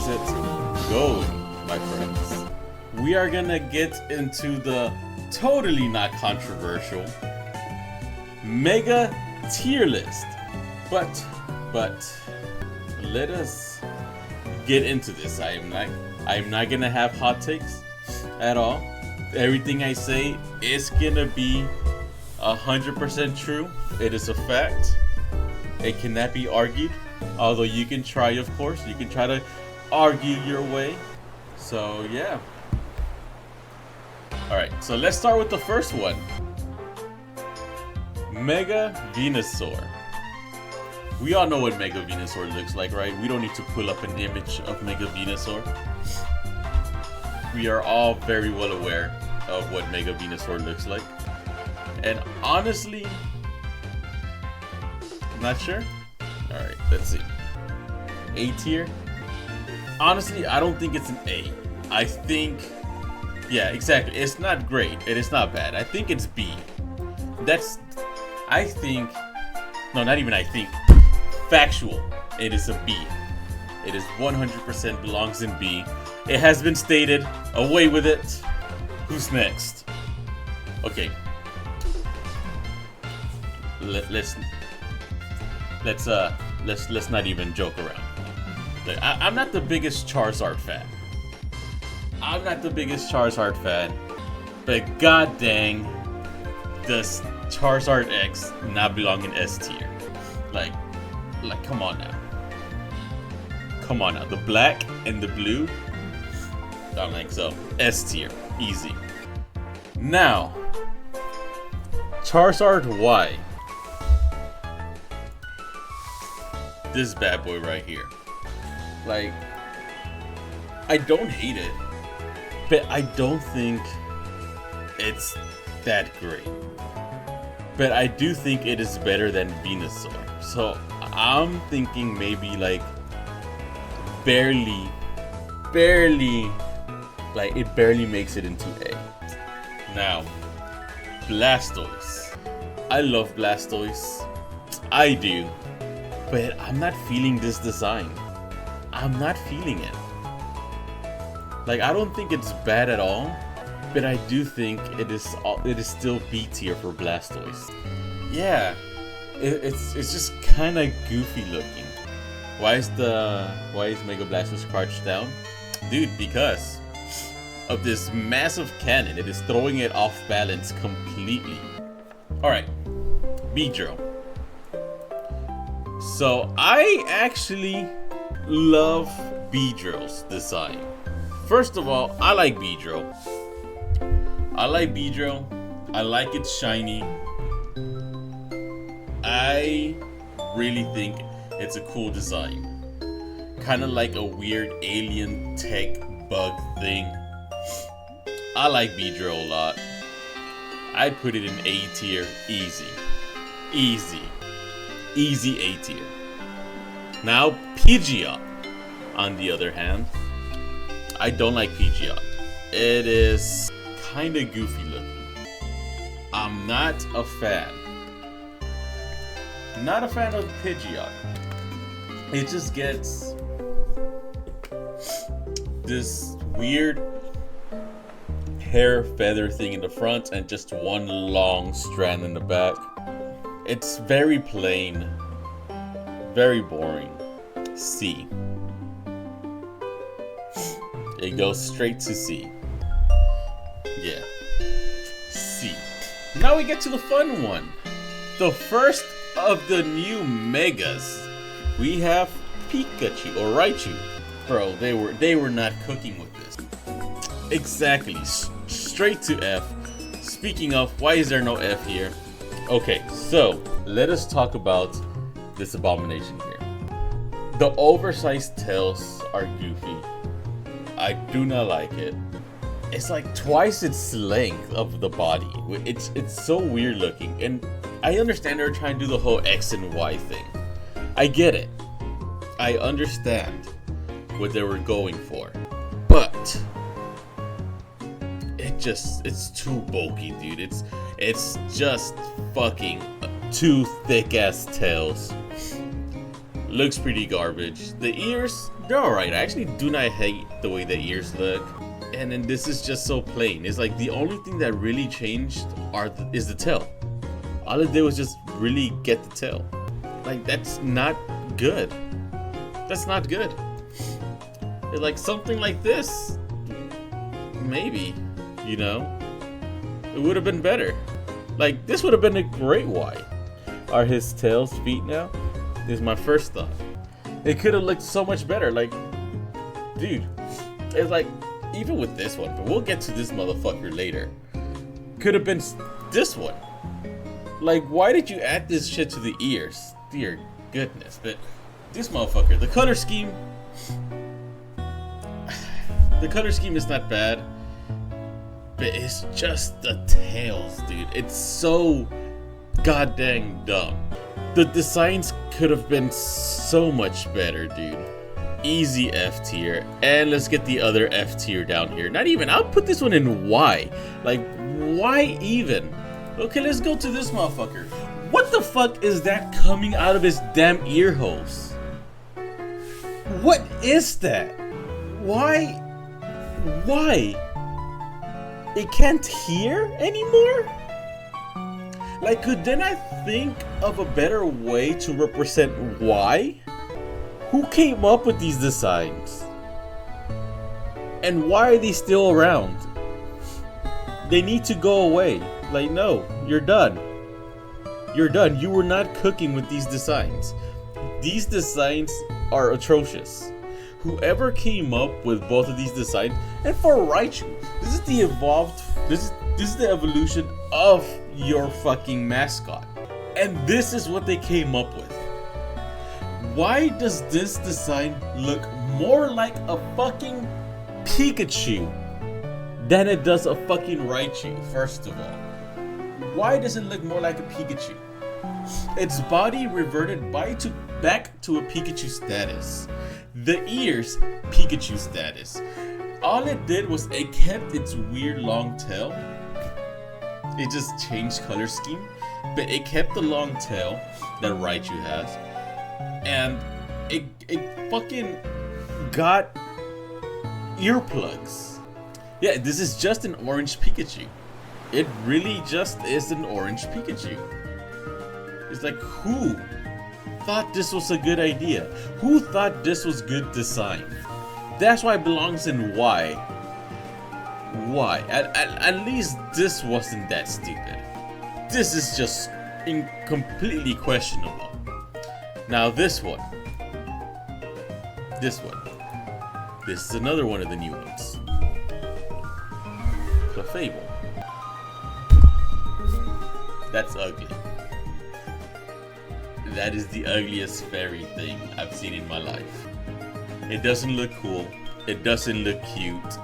is it going, my friends? We are gonna get into the totally not controversial Mega tier list. But let us get into this. I am not gonna have hot takes at all. Everything I say is gonna be 100% true. It is a fact. It cannot be argued. Although you can try, of course. You can try to argue your way. So yeah. Alright, so let's start with the first one. Mega Venusaur. We all know what Mega Venusaur looks like, right? We don't need to pull up an image of Mega Venusaur. We are all very well aware of what Mega Venusaur looks like. And honestly, I'm not sure. Alright, let's see. A tier? Honestly, I don't think it's an A. I think... yeah, exactly. It's not great. It is not bad. I think it's B. I think... no, not even I think. Factual. It is a B. It is 100% belongs in B. It has been stated. Away with it. Who's next? Okay. Let's not even joke around. I'm not the biggest Charizard fan. But god dang, does Charizard X not belong in S tier? Like come on now. The black and the blue. I'm like, so S tier, easy. Now, Charizard Y. This bad boy right here. Like, I don't hate it, but I don't think it's that great. But I do think it is better than Venusaur. So I'm thinking maybe like barely, like it barely makes it into A. Now, Blastoise. I love Blastoise. I do. But I'm not feeling this design. I'm not feeling it. Like, I don't think it's bad at all, but I do think it is still B tier for Blastoise. Yeah, it's just kind of goofy looking. Why is Mega Blastoise crouched down? Dude, because of this massive cannon. It is throwing it off balance completely. Alright, Beedrill. So I actually love Beedrill's design. First of all, I like Beedrill. I like its shiny. I really think it's a cool design. Kind of like a weird alien tech bug thing. I like Beedrill a lot. I'd put it in A tier, easy. Easy A tier. Now, Pidgeot, on the other hand, I don't like Pidgeot. It is kind of goofy looking. I'm not a fan. Not a fan of Pidgeot. It just gets this weird hair feather thing in the front and just one long strand in the back. It's very plain, very boring. C. It goes straight to C. Yeah. C. Now we get to the fun one. The first of the new Megas. We have Pikachu or Raichu. Bro, they were not cooking with this. Exactly. Straight to F. Speaking of, why is there no F here? Okay, so let us talk about this abomination here. The oversized tails are goofy. I do not like it. It's like twice its length of the body. It's so weird looking. And I understand they're trying to do the whole X and Y thing. I get it. I understand what they were going for. But it's too bulky, dude. It's just fucking two thick ass tails. looks pretty garbage. The ears, they're alright. I actually do not hate the way the ears look. And then this is just so plain. It's like the only thing that really changed is the tail. All it did was just really get the tail. Like, that's not good. That's not good. It's like something like this, maybe, you know, it would have been better. Like, this would have been a great Y. Are his tails feet now? Is my first thought. It could have looked so much better. Like, dude, it's like, even with this one, but we'll get to this motherfucker later. Could have been this one. Like, why did you add this shit to the ears? Dear goodness. But this motherfucker, the color scheme is not bad, but it's just the tails, dude. It's so goddamn dumb. The designs could have been so much better, dude. Easy F tier. And let's get the other F tier down here. Not even, I'll put this one in Y. Like, why even? Okay, let's go to this motherfucker. What the fuck is that coming out of his damn ear holes? What is that? Why? It can't hear anymore? Like, could then I think of a better way to represent Y? Who came up with these designs? And why are they still around? They need to go away. Like, no, you're done. You're done. You were not cooking with these designs. These designs are atrocious. Whoever came up with both of these designs, and for Raichu, this is the this is the evolution of your fucking mascot. And this is what they came up with. Why does this design look more like a fucking Pikachu than it does a fucking Raichu, first of all? Why does it look more like a Pikachu? Its body reverted back to a Pikachu status. The ears, Pikachu status. All it did was it kept its weird long tail. It just changed color scheme, but it kept the long tail that Raichu has. And it fucking got earplugs. Yeah, this is just an orange Pikachu. It really just is an orange Pikachu. It's like, who thought this was a good idea? Who thought this was good design? That's why it belongs in Y. Why? At least this wasn't that stupid. This is just completely questionable. Now this one. This is another one of the new ones. The Fable. That's ugly. That is the ugliest fairy thing I've seen in my life. It doesn't look cool. It doesn't look cute.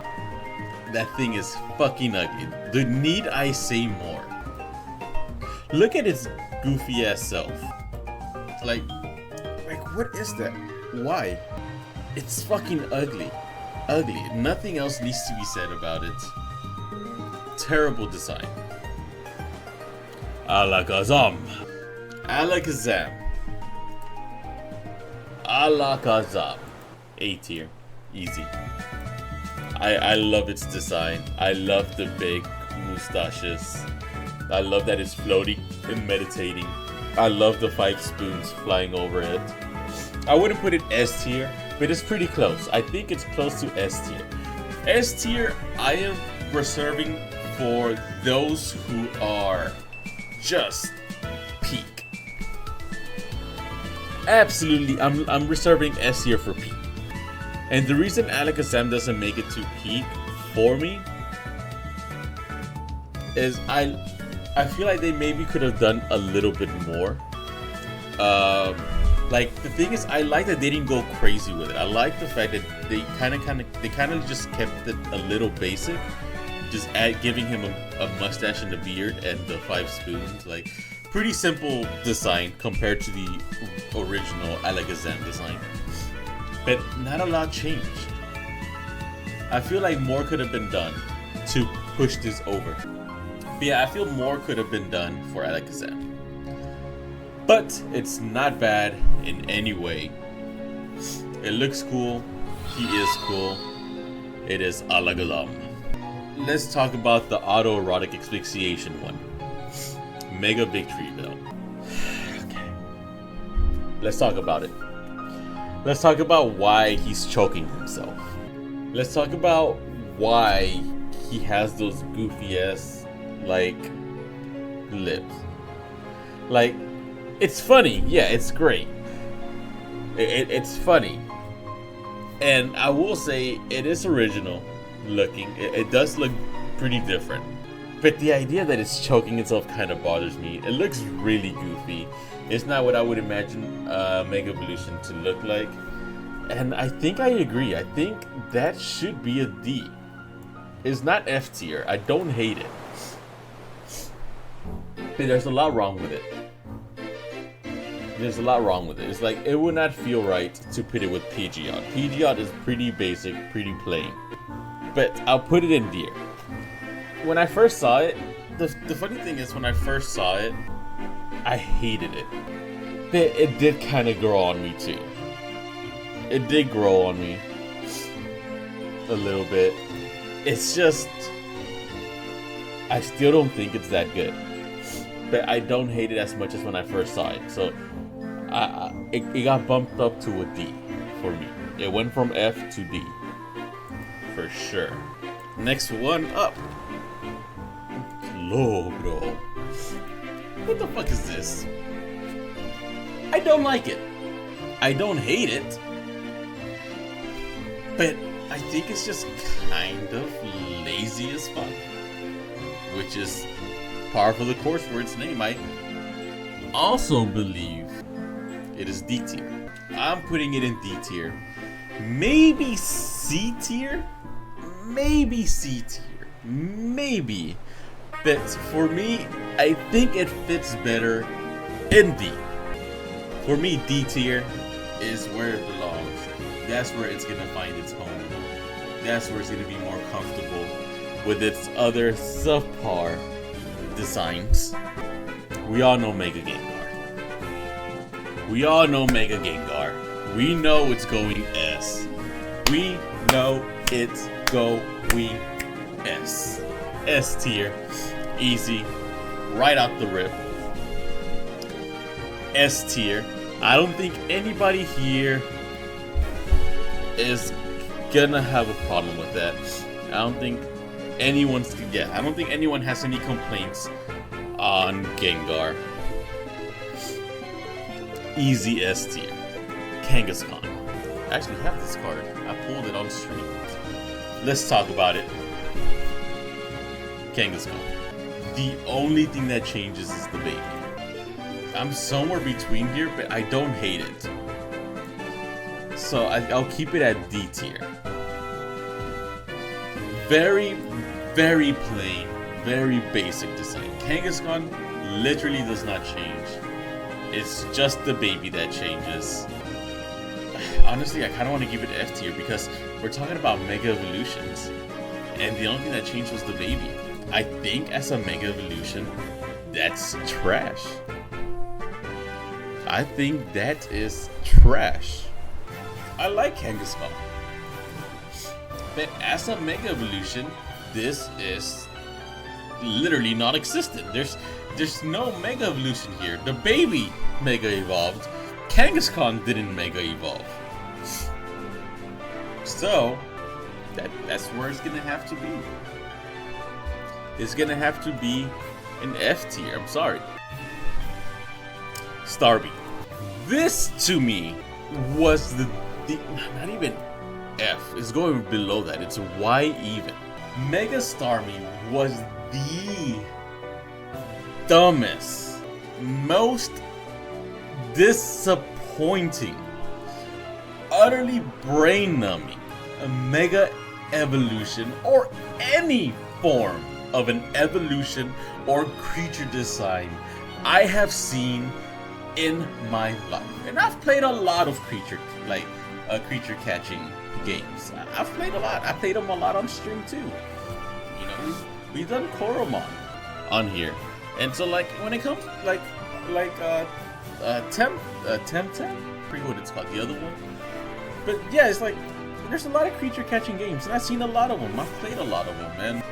That thing is fucking ugly. Need I say more? Look at its goofy ass self. Like, what is that? Why? It's fucking ugly. Ugly. Nothing else needs to be said about it. Terrible design. Alakazam. Alakazam. Alakazam. A tier. Easy. I love its design. I love the big mustaches. I love that it's floating and meditating. I love the 5 spoons flying over it. I wouldn't put it S tier, but it's pretty close. I think it's close to S tier. S tier, I am reserving for those who are just peak. Absolutely, I'm reserving S tier for peak. And the reason Alakazam doesn't make it to peak for me is I feel like they maybe could have done a little bit more. Like, the thing is, I like that they didn't go crazy with it. I like the fact that they kind of just kept it a little basic, just giving him a mustache and a beard and the 5 spoons. Like, pretty simple design compared to the original Alakazam design. But not a lot changed. I feel like more could have been done to push this over. But yeah, I feel more could have been done for Alakazam. but it's not bad in any way. It looks cool. He is cool. It is Alagalam. Let's talk about the autoerotic asphyxiation one. Mega Victory Bell. Okay. Let's talk about it. Let's talk about why he's choking himself. Let's talk about why he has those goofy ass, like, lips. Like, it's funny. Yeah, it's great. It's funny. And I will say, it is original looking. It does look pretty different. But the idea that it's choking itself kind of bothers me. It looks really goofy. It's not what I would imagine Mega Evolution to look like. And I think I agree. I think that should be a D. It's not F tier. I don't hate it. But there's a lot wrong with it. There's a lot wrong with it. It's like, it would not feel right to put it with Pidgeot. Pidgeot is pretty basic, pretty plain. But I'll put it in D. When I first saw it, the funny thing is, when I first saw it, I hated it. But it did kind of grow on me too. It did grow on me a little bit. It's just, I still don't think it's that good. But I don't hate it as much as when I first saw it. So it got bumped up to a D for me. It went from F to D. For sure. Next one up. Logro. What the fuck is this? I don't like it. I don't hate it. But I think it's just kind of lazy as fuck. Which is par for the course for its name. I also believe it is D tier. I'm putting it in D tier. Maybe C tier? Maybe C tier. Maybe. But for me, I think it fits better in D. For me, D tier is where it belongs. That's where it's gonna find its home. That's where it's gonna be more comfortable with its other subpar designs. We all know Mega Gengar. We all know Mega Gengar. We know it's going S. We know it's going S. S tier. Easy. Right out the rip. S tier. I don't think anybody here is gonna have a problem with that. I don't think anyone's, yeah, I don't think anyone has any complaints on Gengar. Easy S tier. Kangaskhan. I actually have this card. I pulled it on stream. Let's talk about it. Kangaskhan. The only thing that changes is the baby. I'm somewhere between here, but I don't hate it. So I'll keep it at D tier. Very, very plain, very basic design. Kangaskhan literally does not change. It's just the baby that changes. Honestly, I kind of want to give it F tier because we're talking about Mega Evolutions. And the only thing that changed was the baby. I think as a Mega Evolution, that's trash. I think that is trash. I like Kangaskhan. But as a Mega Evolution, this is literally non-existent. There's no Mega Evolution here. The baby Mega Evolved. Kangaskhan didn't Mega Evolve. So, that's where it's gonna have to be. It's gonna have to be an F tier. I'm sorry. Starmie. This to me was the not even F. It's going below that. It's Y even. Mega Starmie was the dumbest, most disappointing, utterly brain-numbing a Mega Evolution or any form of an evolution or creature design I have seen in my life. And I've played a lot of creature catching games. I've played a lot. I played them a lot on stream too. You know, we've done Koromon on here. And so like when it comes like Temtem? I forget what it's called, the other one. But yeah, it's like, there's a lot of creature catching games, and I've seen a lot of them. I've played a lot of them, man.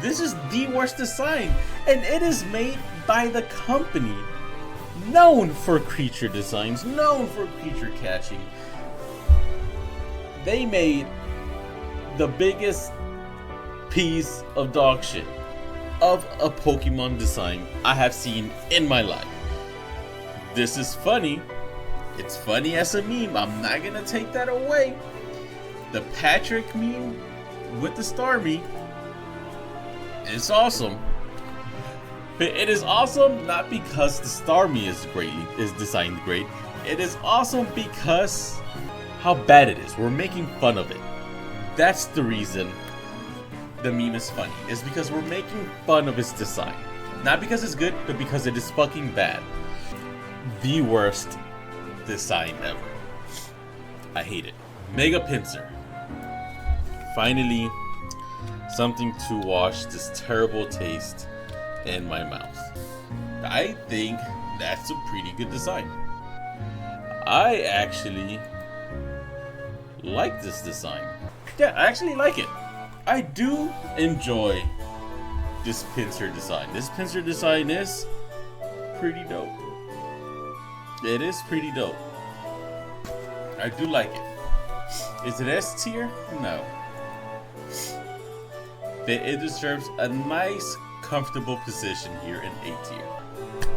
This is the worst design, and it is made by the company known for creature designs, known for creature catching. They made the biggest piece of dog shit of a Pokemon design I have seen in my life. This is funny. It's funny as a meme. I'm not gonna take that away. The Patrick meme with the Starmie, it's awesome. But it is awesome not because the Starmie is designed great. It is awesome because how bad it is. We're making fun of it. That's the reason the meme is funny. It's because we're making fun of its design. Not because it's good, but because it is fucking bad. The worst design ever. I hate it. Mega Pinsir. Finally, something to wash this terrible taste in my mouth. I think that's a pretty good design. I actually like this design. Yeah, I actually like it. I do enjoy this Pinsir design. This Pinsir design is pretty dope. It is pretty dope. I do like it. Is it S tier? No. But it deserves a nice, comfortable position here in A tier.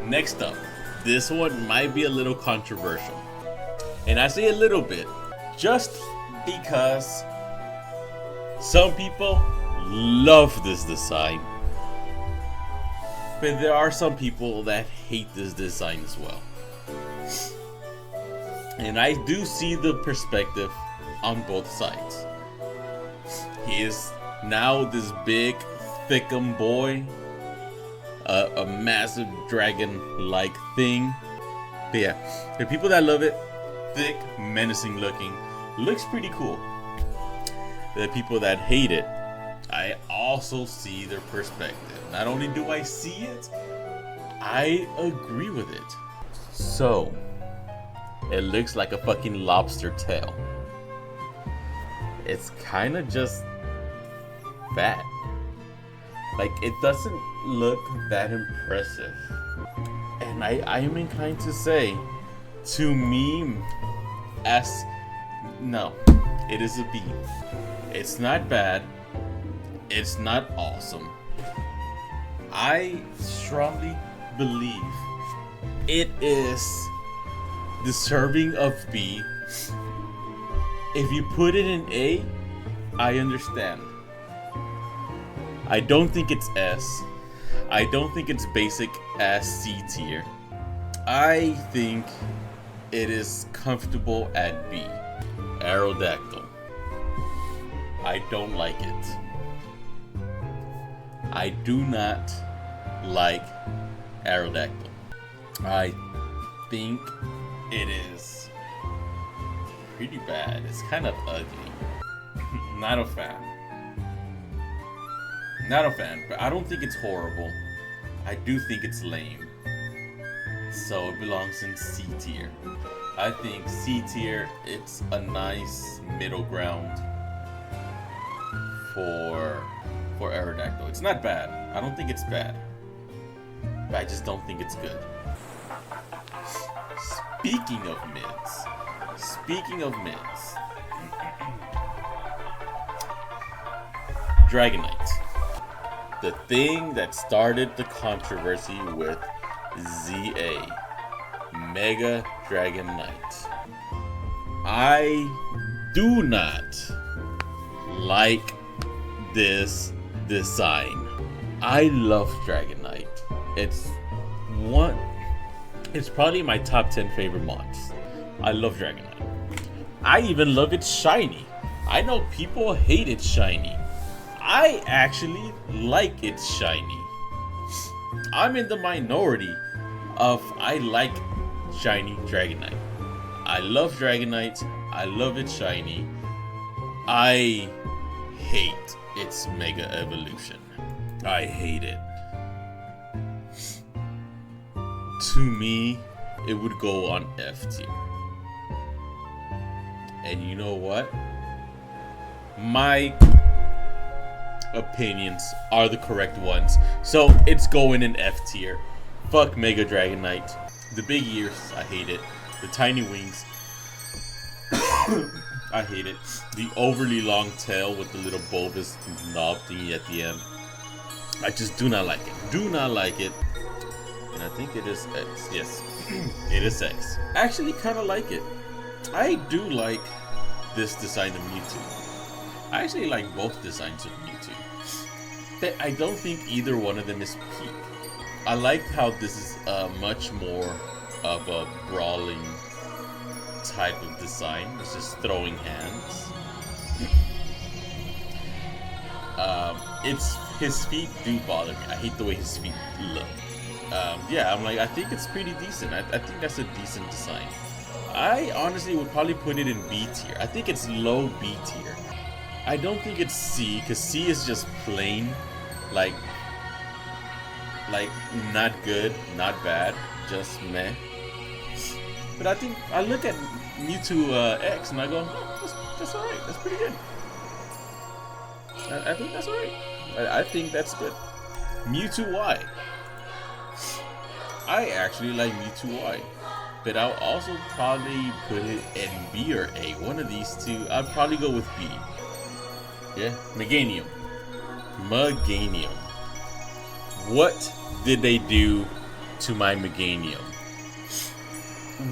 Next up, this one might be a little controversial. And I say a little bit, just because some people love this design. But there are some people that hate this design as well. And I do see the perspective on both sides. He is now this big, thickum boy, a massive dragon-like thing. But yeah, the people that love it, thick, menacing looking, looks pretty cool. The people that hate it, I also see their perspective. Not only do I see it, I agree with it. So, it looks like a fucking lobster tail. It's kind of just fat. Like, it doesn't look that impressive. And I am inclined to say, to me, no, it is a B. It's not bad. It's not awesome. I strongly believe it is deserving of B. If you put it in A, I understand. I don't think it's S. I don't think it's basic as C tier. I think it is comfortable at B. Aerodactyl. I don't like it. I do not like Aerodactyl. I think it is pretty bad. It's kind of ugly. Not a fan. Not a fan, but I don't think it's horrible. I do think it's lame. So it belongs in C tier. I think C tier, it's a nice middle ground for Aerodactyl. It's not bad. I don't think it's bad. But I just don't think it's good. Speaking of mids. Dragonite. The thing that started the controversy with ZA. Mega Dragonite. I do not like this design. I love Dragonite. It's probably my top 10 favorite mons. I love Dragonite. I even love its shiny. I know people hate its shiny. I actually like its shiny. I'm in the minority of I like shiny Dragonite. I love Dragonite. I love its shiny. I hate its Mega Evolution. I hate it. To me, it would go on F tier. And you know what? My opinions are the correct ones, so it's going in F tier. Fuck Mega Dragonite. The big ears, I hate it. The tiny wings, I hate it. The overly long tail with the little bulbous knob thingy at the end, I just do not like it. Do not like it. And I think it is X. Yes, it is X. I actually kind of like it. I do like this design of Mewtwo. I actually like both designs of Mewtwo. But I don't think either one of them is peak. I like how this is much more of a brawling type of design. It's just throwing hands. It's his feet do bother me. I hate the way his feet look. Yeah, I'm like, I think it's pretty decent. I think that's a decent design. I honestly would probably put it in B tier. I think it's low B tier. I don't think it's C, because C is just plain, like not good, not bad, just meh. But I think I look at Mewtwo X and I go, oh, that's alright. That's pretty good. I think that's alright. I think that's good. Mewtwo Y. I actually like Mewtwo Y, but I'll also probably put it in B or A. One of these two. I'd probably go with B. Yeah, Meganium. Meganium. What did they do to my Meganium?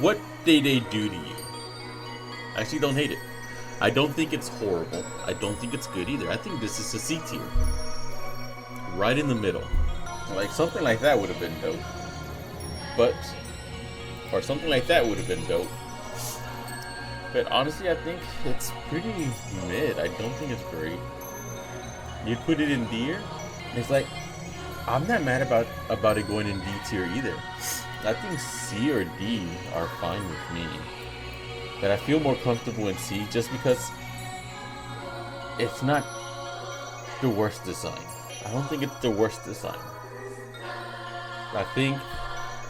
What did they do to you? I actually don't hate it. I don't think it's horrible. I don't think it's good either. I think this is a C tier. Right in the middle. Like something like that would have been dope. Or something like that would have been dope. But honestly, I think it's pretty mid. I don't think it's great. You'd put it in D tier? It's like, I'm not mad about it going in D tier either. I think C or D are fine with me. But I feel more comfortable in C just because it's not the worst design. I don't think it's the worst design. I think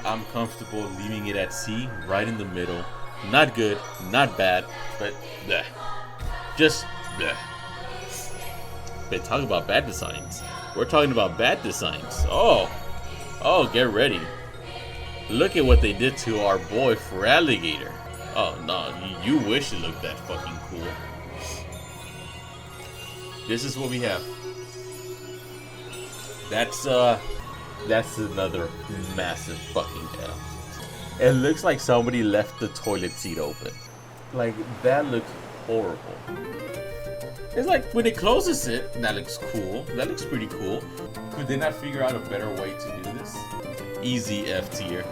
I'm comfortable leaving it at C, right in the middle. Not good, not bad, but bleh. Just bleh. But talk about bad designs. We're talking about bad designs. Oh, get ready. Look at what they did to our boy Feraligatr. Oh no, you wish it looked that fucking cool. This is what we have. That's another massive fucking F. It looks like somebody left the toilet seat open. Like, that looks horrible. It's like, when it closes it, that looks cool. That looks pretty cool. Could they not figure out a better way to do this? Easy F tier.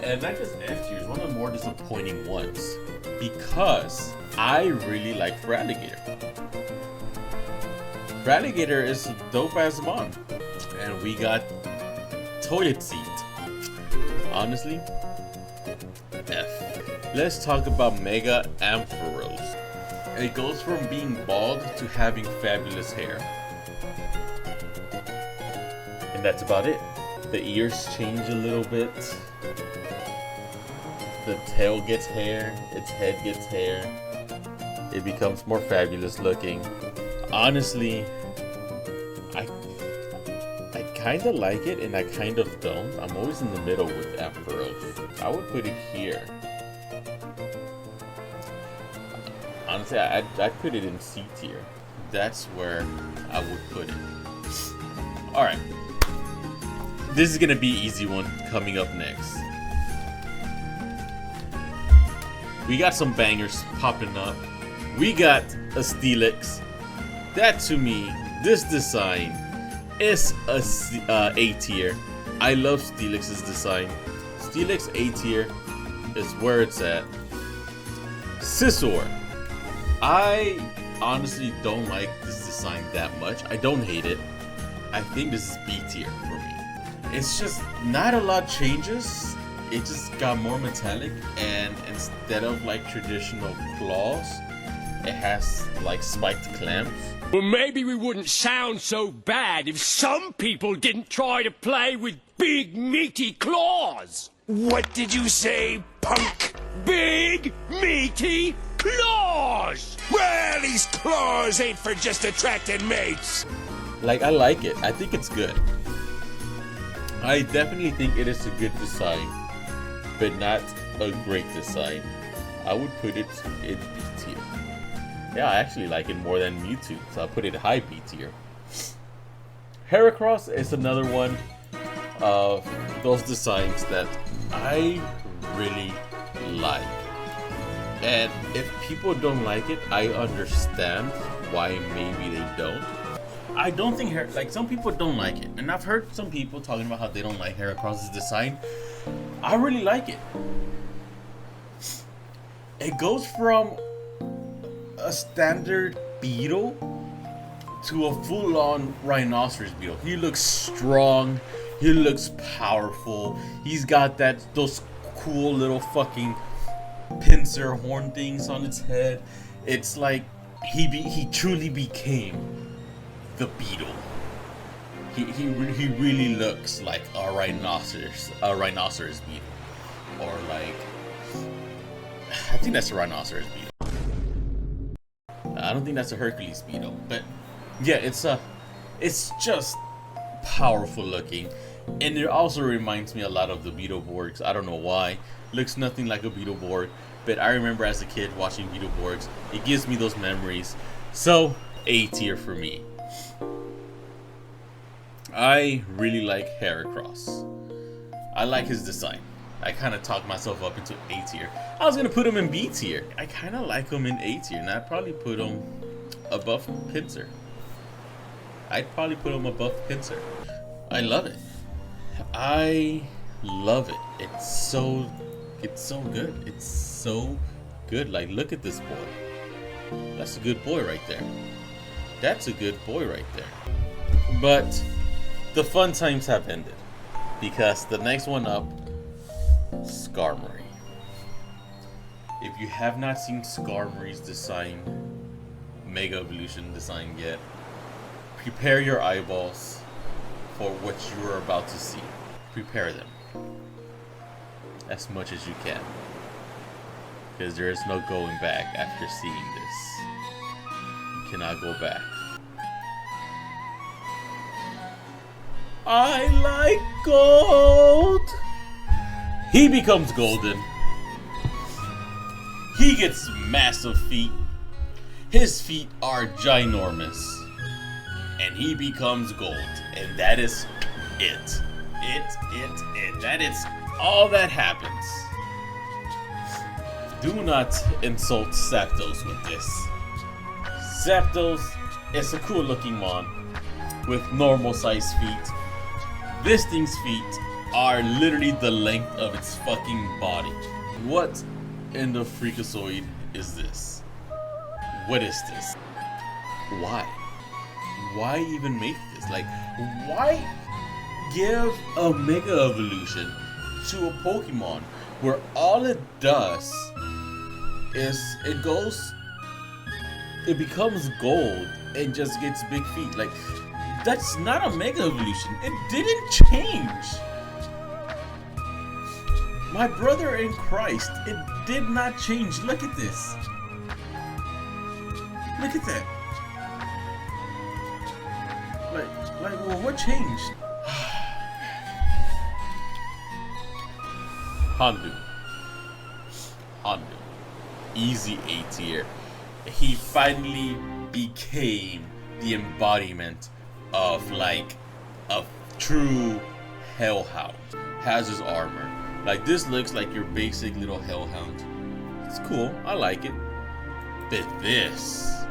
And not just F tier, it's one of the more disappointing ones. Because I really like Feraligatr. Feraligatr is a dope ass mon. And we got toilet seat. Honestly, F. Let's talk about Mega Ampharos. It goes from being bald to having fabulous hair. And that's about it. The ears change a little bit. The tail gets hair. Its head gets hair. It becomes more fabulous looking. Honestly, I kind of like it and I kind of don't. I'm always in the middle with Ampharos. I would put it here. Honestly, I'd put it in C tier. That's where I would put it. Alright. This is going to be an easy one coming up next. We got some bangers popping up. We got a Steelix. That to me, this design is a A tier. I love Steelix's design. Steelix A tier is where it's at. Scizor. I honestly don't like this design that much. I don't hate it. I think this is B tier for me. It's just not a lot changes. It just got more metallic, and instead of like traditional claws, it has like spiked clamps. Well, maybe we wouldn't sound so bad if some people didn't try to play with big meaty claws. What did you say, punk? Big, meaty claws! Well, these claws ain't for just attracting mates. Like, I like it. I think it's good. I definitely think it is a good design, but not a great design. I would put it in B tier. Yeah, I actually like it more than Mewtwo, so I'll put it high B tier. Heracross is another one of those designs that I really like. And if people don't like it, I understand why maybe they don't. I don't think like some people don't like it, and I've heard some people talking about how they don't like Heracross's design. I really like it. It goes from a standard beetle to a full-on rhinoceros beetle. He looks strong. He looks powerful. He's got those cool little fucking pincer horn things on its head. It's like he truly became the beetle. He really looks like a rhinoceros beetle, or like I think that's a rhinoceros beetle. I don't think that's a Hercules beetle, but yeah, it's just powerful looking, and it also reminds me a lot of the Beetleborgs. I don't know why. Looks nothing like a Beetleborg, but I remember as a kid watching Beetleborgs. It gives me those memories. So A tier for me. I really like Heracross. I like his design. I kind of talked myself up into A tier. I was gonna put him in B tier. I kind of like him in A tier, and I'd probably put him above Pinsir. I'd probably put him above Pinsir. I love it. I love it. It's so good. It's so good. Like, look at this boy. That's a good boy right there. That's a good boy right there. But the fun times have ended, because the next one up, Skarmory. If you have not seen Skarmory's design, Mega Evolution design yet, prepare your eyeballs for what you are about to see. Prepare them as much as you can, because there is no going back after seeing this. You cannot go back. I like gold. He becomes golden. He gets massive feet. His feet are ginormous. And he becomes gold. And that is it. That is all that happens. Do not insult Zapdos with this. Zapdos is a cool looking mon with normal sized feet. This thing's feet are literally the length of its fucking body. What in the freakazoid is this? What is this? Why? Why even make this? Like, why give a Mega Evolution to a Pokemon where all it does is it becomes gold and just gets big feet? Like, that's not a Mega Evolution. It didn't change. My brother in Christ, it did not change. Look at this. Look at that. Like, well, what changed? Houndoom. Easy A tier. He finally became the embodiment of like a true hellhound. Has his armor. Like, this looks like your basic little hellhound. It's cool. I like it. But this,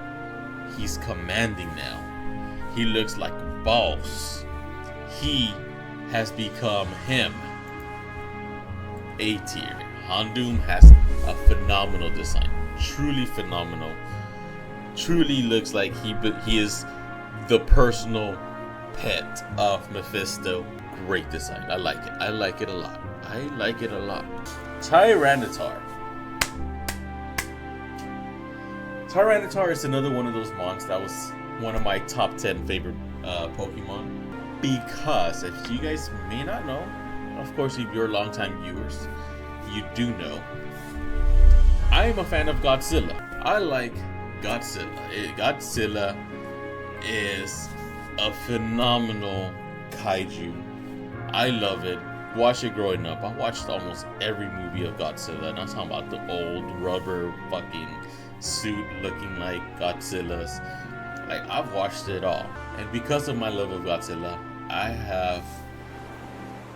he's commanding now. He looks like a boss. He has become him. A tier. Houndoom has a phenomenal design. Truly phenomenal. Truly looks like he is the personal pet of Mephisto. Great design. I like it. I like it a lot. I like it a lot. Tyranitar. Tyranitar is another one of those mons that was one of my top 10 favorite Pokemon. Because, if you guys may not know, of course, if you're longtime viewers, you do know I am a fan of Godzilla. I like Godzilla. Godzilla is a phenomenal kaiju. I love it. Watched it growing up. I watched almost every movie of Godzilla, and I'm talking about the old rubber fucking suit looking like Godzilla's. Like, I've watched it all. And because of my love of Godzilla, I have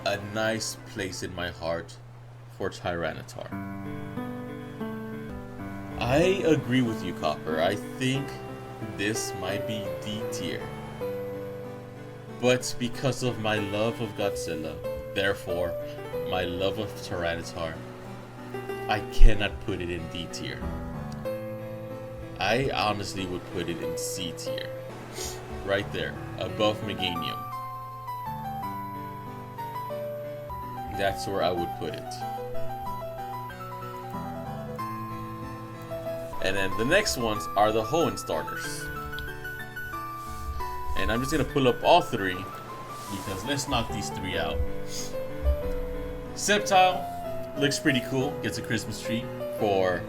a nice place in my heart for Tyranitar. I agree with you, Copper. I think this might be D tier. But because of my love of Godzilla, therefore my love of Tyranitar, I cannot put it in D tier. I honestly would put it in C tier. Right there, above Meganium. That's where I would put it. And then the next ones are the Hoenn starters. And I'm just gonna pull up all three because let's knock these three out. Sceptile looks pretty cool. Gets a Christmas tree for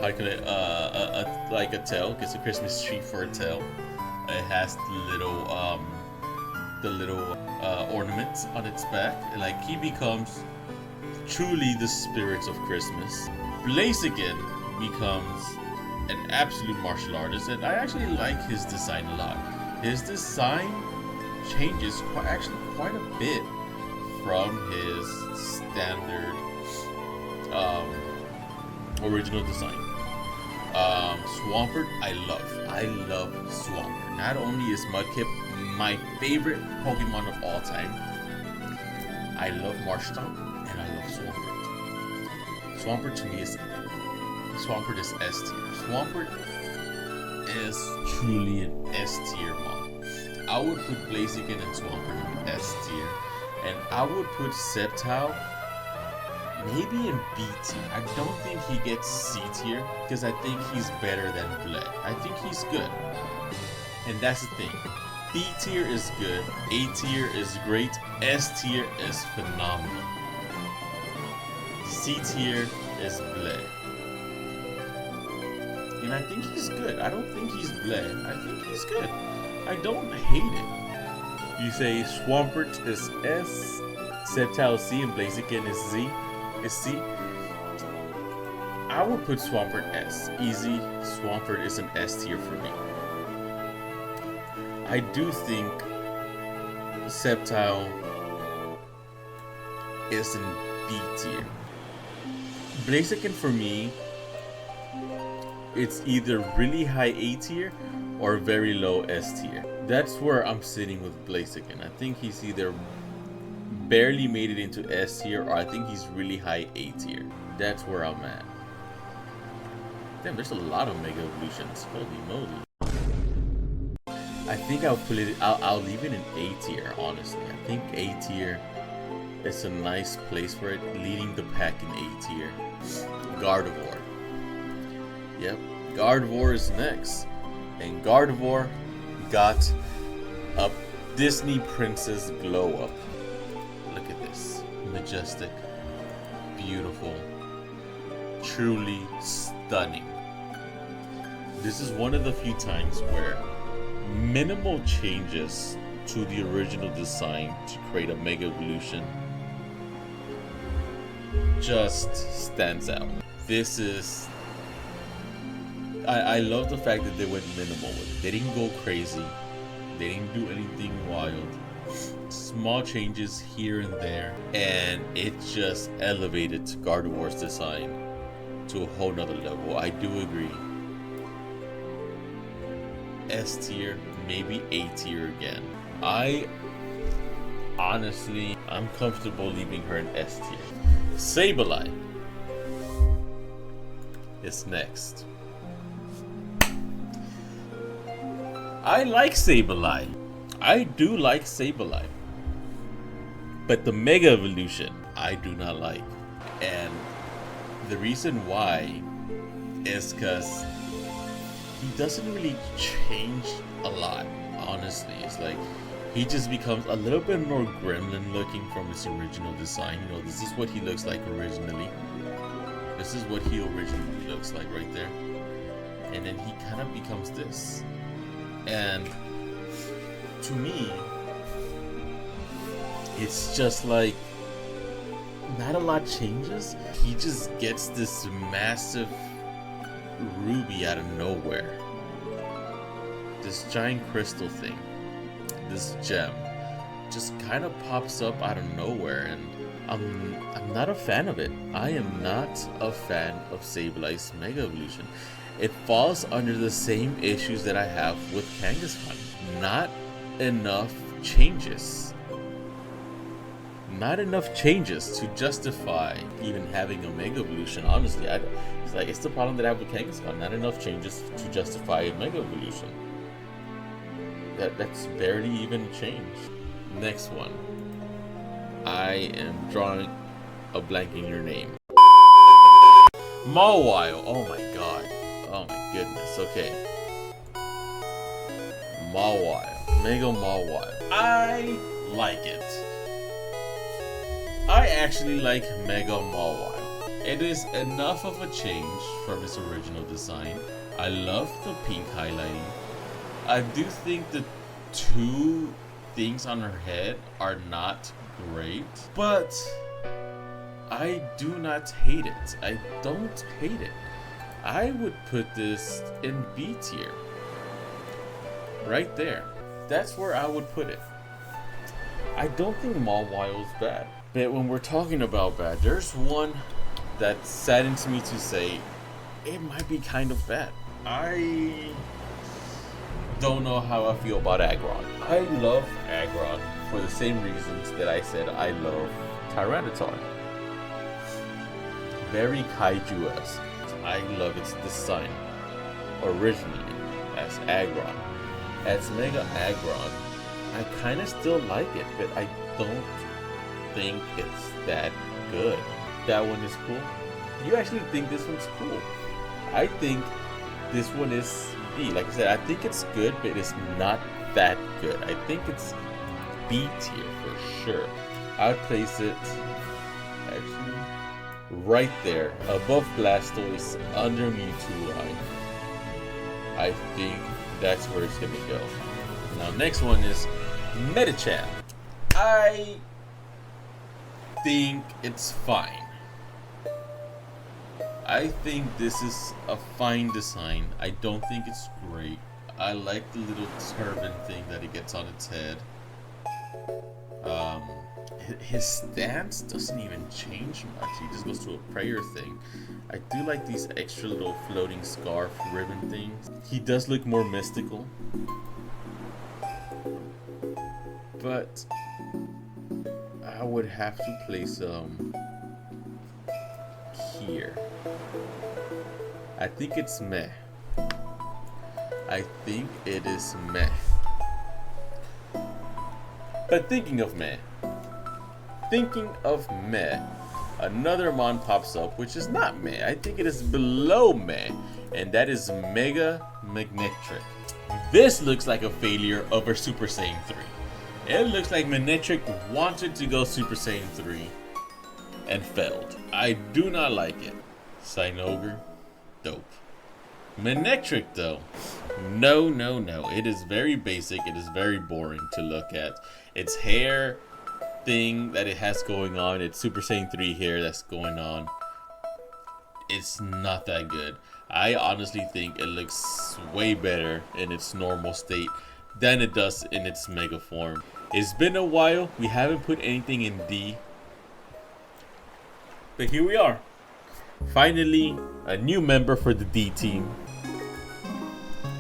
like a tail. Gets a Christmas tree for a tail. It has the little ornaments on its back. And like, he becomes truly the spirit of Christmas. Blaziken becomes an absolute martial artist, and I actually like his design a lot. His design changes quite a bit from his standard original design. Swampert, I love Swampert. Not only is Mudkip my favorite Pokemon of all time, I love Marshtomp and I love Swampert. Swampert to me is S tier. Swampert is truly an S tier mon. I would put Blaziken and Swampert in S tier, and I would put Sceptile maybe in B tier. I don't think he gets C tier because I think he's better than Bled. I think he's good, and that's the thing. B tier is good, A tier is great, S tier is phenomenal. C tier is Bled. And I think he's good. I don't think he's Bled. I think he's good. I don't hate it. You say Swampert is S, Sceptile C, and Blaziken is C. I would put Swampert S. Easy. Swampert is an S tier for me. I do think Sceptile is in B tier. Blaziken for me, it's either really high A tier or very low S tier. That's where I'm sitting with Blaziken. I think he's either barely made it into S tier or I think he's really high A tier. That's where I'm at. Damn, there's a lot of Mega Evolutions. Holy moly. I think I'll leave it in A tier, honestly. I think A tier is a nice place for it, leading the pack in A tier. Gardevoir. Yep, Gardevoir is next. And Gardevoir got a Disney princess glow up. Look at this. Majestic, beautiful, truly stunning. This is one of the few times where minimal changes to the original design to create a Mega Evolution just stands out. This is... I love the fact that they went minimal with it. They didn't go crazy. They didn't do anything wild. Small changes here and there, and it just elevated Gardevoir's design to a whole nother level. I do agree. S tier, maybe A tier again. I'm comfortable leaving her in S tier. Sableye is next. I like Sableye. I do like Sableye. But the Mega Evolution, I do not like. And the reason why is because he doesn't really change a lot, honestly. It's like he just becomes a little bit more gremlin looking from his original design. You know, this is what he looks like originally. This is what he originally looks like right there. And then he kind of becomes this. And to me, it's just like not a lot changes. He just gets this massive ruby out of nowhere. This giant crystal thing, this gem, just kind of pops up out of nowhere, and I'm not a fan of it. I am not a fan of Sablei's Mega Evolution. It falls under the same issues that I have with Kangaskhan. Not enough changes. Not enough changes to justify even having a Mega Evolution. Honestly, it's the problem that I have with Kangaskhan. Not enough changes to justify a Mega Evolution. That's barely even a change. Next one. I am drawing a blank in your name. Mawile. Oh my god. Oh my goodness. Okay. Mawile. Mega Mawile. I like it. I actually like Mega Mawile. It is enough of a change from its original design. I love the pink highlighting. I do think the two things on her head are not great, but I do not hate it. I don't hate it. I would put this in B tier. Right there. That's where I would put it. I don't think Mawile is bad. But when we're talking about bad, there's one that saddens me to say it might be kind of bad. I don't know how I feel about Aggron. I love Aggron for the same reasons that I said I love Tyranitar. Very kaiju-esque. I love its design originally as Aggron. As Mega Aggron, I kind of still like it, but I don't think it's that good. That one is cool. You actually think this one's cool. I think this one is B. Like I said, I think it's good, but it's not that good. I think it's B tier for sure. I'd place it actually right there, above Blastoise, under Mewtwo line. I think that's where it's gonna go. Now, next one is Medicham. I think it's fine. I think this is a fine design. I don't think it's great. I like the little turban thing that it gets on its head. His stance doesn't even change much. He just goes to a prayer thing. I do like these extra little floating scarf ribbon things. He does look more mystical. But I would have to place here. I think it's meh. I think it is meh. But thinking of meh, another mon pops up which is not meh. I think it is below meh, and that is Mega Magnetric. This looks like a failure over Super Saiyan 3. It looks like Magnetric wanted to go Super Saiyan 3 and failed. I do not like it. Cyanoger, dope. Manectric though, no. It is very basic. It is very boring to look at. Its hair thing that it has going on, its Super Saiyan 3 hair that's going on, it's not that good. I honestly think it looks way better in its normal state than it does in its mega form. It's been a while. We haven't put anything in D. But here we are. Finally, a new member for the D team.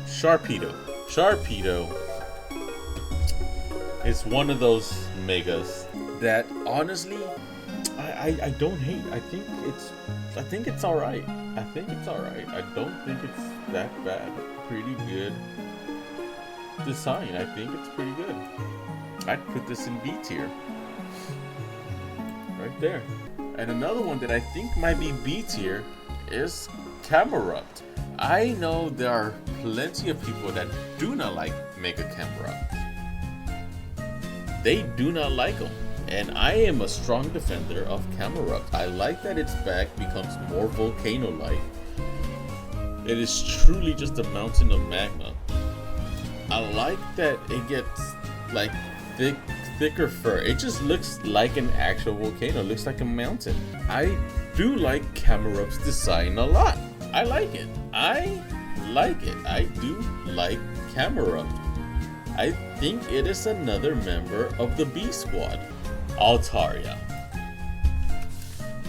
Sharpedo. Sharpedo is one of those megas that honestly I don't hate. I think it's alright. I don't think it's that bad. Pretty good design. I think it's pretty good. I'd put this in B tier. Right there. And another one that I think might be B tier is Camerupt. I know there are plenty of people that do not like Mega Camerupt. they do not like them. And I am a strong defender of Camerupt. I like that its back becomes more volcano-like. It is truly just a mountain of magma. I like that it gets like thicker fur. It just looks like an actual volcano. It looks like a mountain. I do like Camerupt's design a lot. I like it. I do like Camerupt. I think it is another member of the B Squad. Altaria,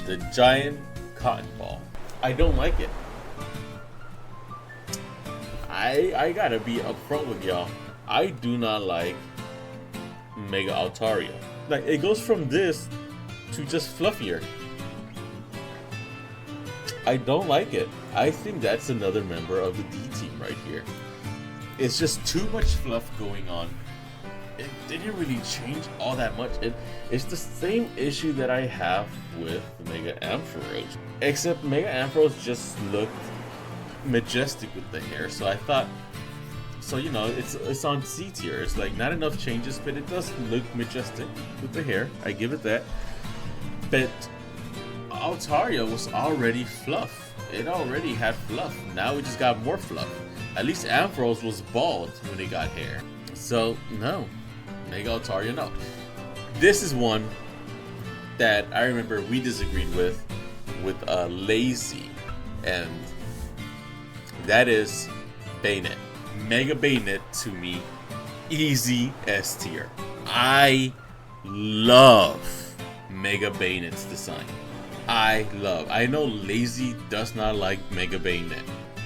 the giant cotton ball. I don't like it. I gotta be upfront with y'all. I do not like Mega Altaria. Like, it goes from this to just fluffier. I don't like it. I think that's another member of the D team right here. It's just too much fluff going on. It didn't really change all that much. It's the same issue that I have with Mega Ampharos. Except Mega Ampharos just looked majestic with the hair. So I thought, so you know, it's on C tier. It's like not enough changes, but it does look majestic with the hair. I give it that. But Altaria was already fluff. It already had fluff. Now we just got more fluff. At least Ampharos was bald when he got hair. So no, Mega Altaria, no. This is one that I remember we disagreed with Lazy, and that is Bayonet. Mega Bayonet to me, easy S tier. I love Mega Bayonet's design. I know Lazy does not like Mega Bayonet.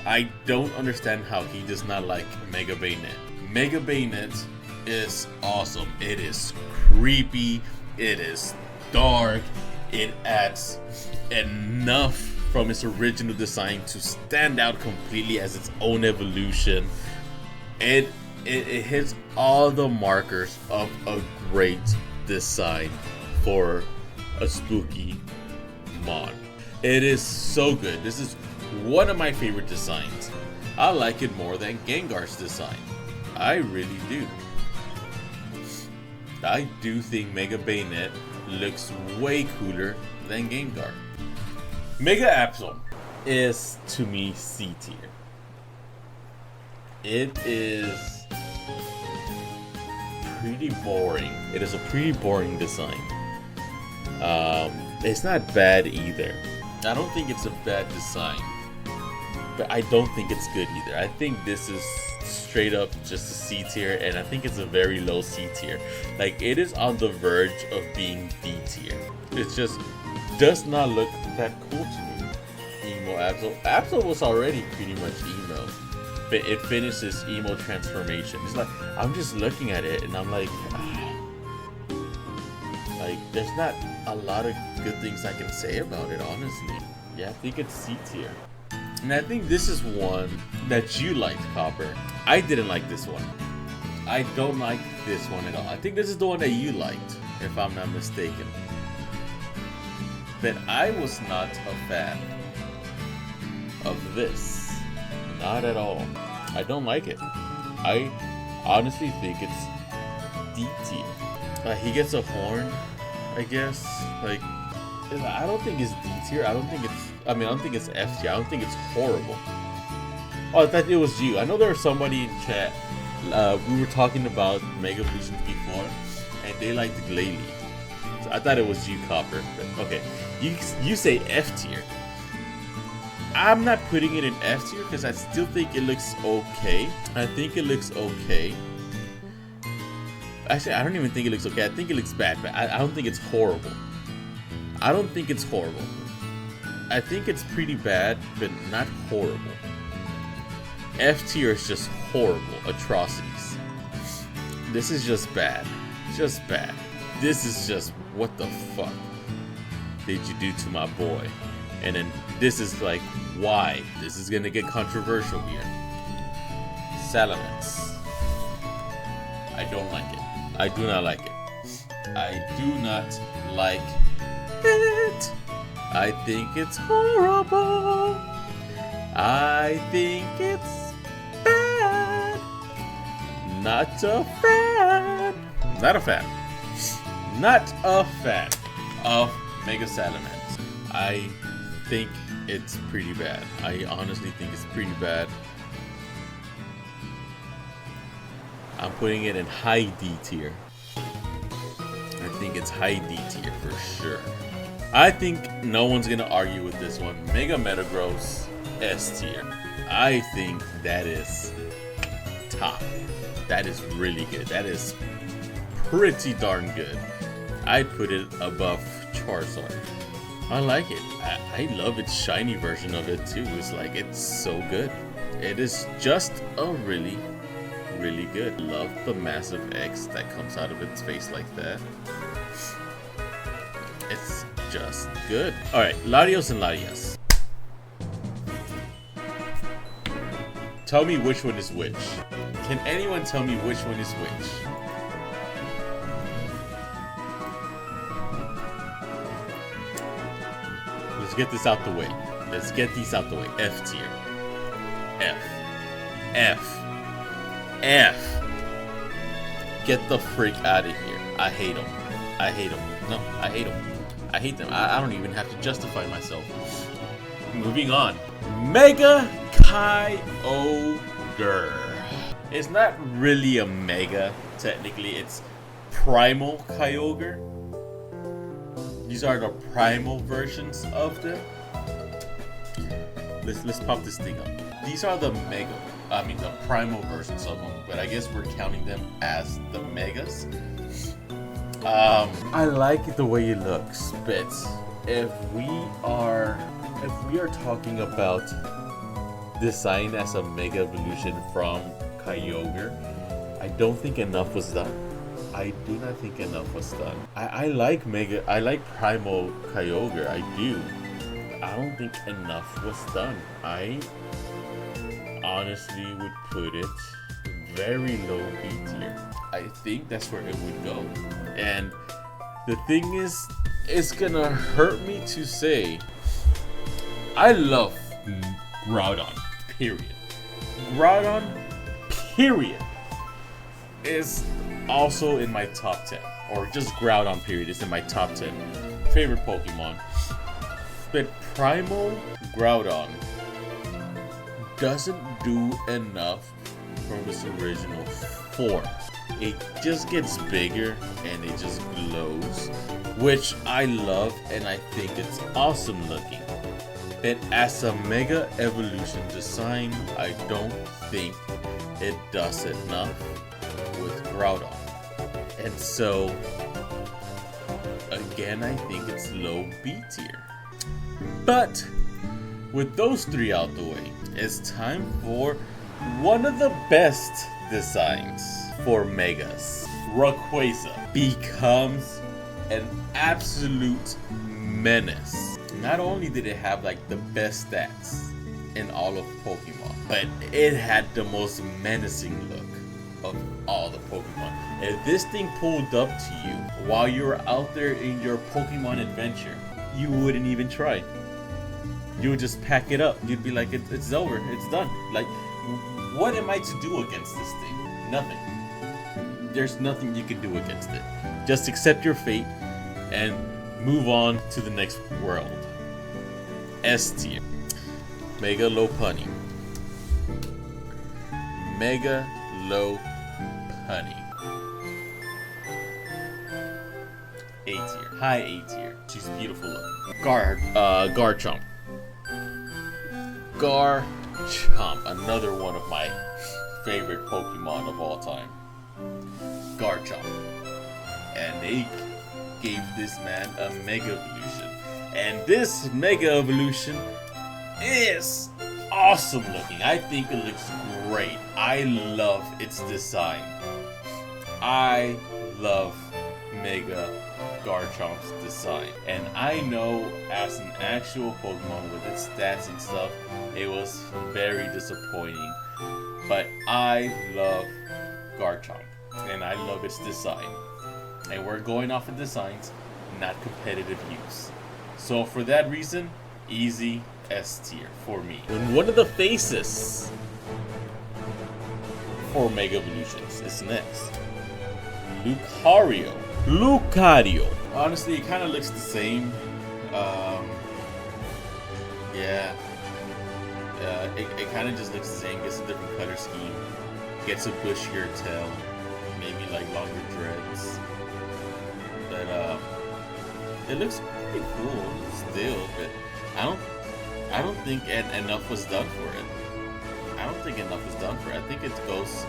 I don't understand how he does not like Mega Bayonet. Mega Bayonet is awesome. It is creepy. It is dark. It adds enough from its original design to stand out completely as its own evolution. It hits all the markers of a great design for a spooky mod. It is so good. This is one of my favorite designs. I like it more than Gengar's design. I really do. I do think Mega Bayonet looks way cooler than Gengar. Mega Absol is, to me, C tier. It is pretty boring. It is a pretty boring design. It's not bad either. I don't think it's a bad design, but I don't think it's good either. I think this is straight up just a C tier, and I think it's a very low C tier. Like, it is on the verge of being D tier. It just does not look that cool to me. Emo Absol. Absol was already pretty much emo, but it finishes emo transformation. It's like, I'm just looking at it and I'm like, like, there's not a lot of good things I can say about it, honestly. Yeah, I think it's C tier. And I think this is one that you liked, Copper. I didn't like this one. I don't like this one at all. I think this is the one that you liked, if I'm not mistaken. But I was not a fan of this. Not at all. I don't like it. I honestly think it's D tier. He gets a horn, I guess. Like, I don't think it's D tier. I don't think it's F tier. I don't think it's horrible. Oh, I thought it was you. I know there was somebody in chat. We were talking about Mega Evolutions before, and they liked Glalie. So I thought it was you, Copper. But okay, you say F tier. I'm not putting it in F tier because I still think it looks okay. I think it looks okay. Actually, I don't even think it looks okay. I think it looks bad, but I don't think it's horrible. I don't think it's horrible. I think it's pretty bad, but not horrible. F tier is just horrible atrocities. This is just bad. Just bad. This is just, what the fuck did you do to my boy? And then this is like, why? This is gonna get controversial here. Salamence. I don't like it. I do not like it. I do not like it. I think it's horrible. I think it's bad. Not a fan. Not a fan. not a fan of Mega Salamence. I think it's pretty bad. I honestly think it's pretty bad. I'm putting it in high D tier. I think it's high D tier for sure. I think no one's gonna argue with this one. Mega Metagross S tier. I think that is top. That is really good. That is pretty darn good. I'd put it above Charizard. I like it. I love its shiny version of it too. It's like, it's so good. It is just a really good. Love the massive X that comes out of its face like that. It's just good. Alright, Latios and Latias. Tell me which one is which. Can anyone tell me which one is which? Let's get this out the way. Let's get these out the way. F tier. F. F. F. Get the freak out of here. I hate them. I hate them. No, I hate them. I hate them. I don't even have to justify myself. Moving on. Mega Kyogre. It's not really a Mega, technically. It's Primal Kyogre. These are the primal versions of them. Let's pop this thing up. These are the the primal versions of them, but I guess we're counting them as the Megas. I like the way it looks, but if we are talking about design as a Mega Evolution from Kyogre, I don't think enough was done. I do not think enough was done. I like Primal Kyogre, I do. I don't think enough was done. I honestly would put it very low B tier. I think that's where it would go. And the thing is, it's gonna hurt me to say, I love Groudon, period. Groudon, period, is also in my top 10. Or just Groudon, period, is in my top 10 favorite Pokemon. But Primal Groudon doesn't do enough from its original form. It just gets bigger and it just glows, which I love and I think it's awesome looking. But as a Mega Evolution design, I don't think it does enough with Groudon. And so, again, I think it's low B tier. But with those three out the way, it's time for one of the best designs for Megas. Rayquaza becomes an absolute menace. Not only did it have like the best stats in all of Pokemon, but it had the most menacing look of all the Pokemon. If this thing pulled up to you while you were out there in your Pokemon adventure, you wouldn't even try. You would just pack it up. You'd be like, it's over, it's done. Like, what am I to do against this thing? Nothing. There's nothing you can do against it. Just accept your fate and move on to the next world. S tier. Mega Lopunny. Mega Lopunny. A tier. High A tier. She's beautiful looking. Garchomp. Garchomp. Another one of my favorite Pokemon of all time. Garchomp. And they gave this man a Mega Evolution. And this Mega Evolution is awesome looking. I think it looks great. I love its design. I love Mega Garchomp's design. And I know as an actual Pokemon with its stats and stuff, it was very disappointing. But I love Garchomp. And I love its design. And we're going off of designs, not competitive use. So for that reason, easy S tier for me. And one of the faces for Mega Evolutions is next. Lucario. Lucario. Honestly, it kind of looks the same. Yeah. It kind of just looks the same. Gets a different color scheme. Gets a bushier tail. Maybe like longer dreads. But it looks pretty cool still. But I don't think enough was done for it. I don't think enough was done for it. I think it goes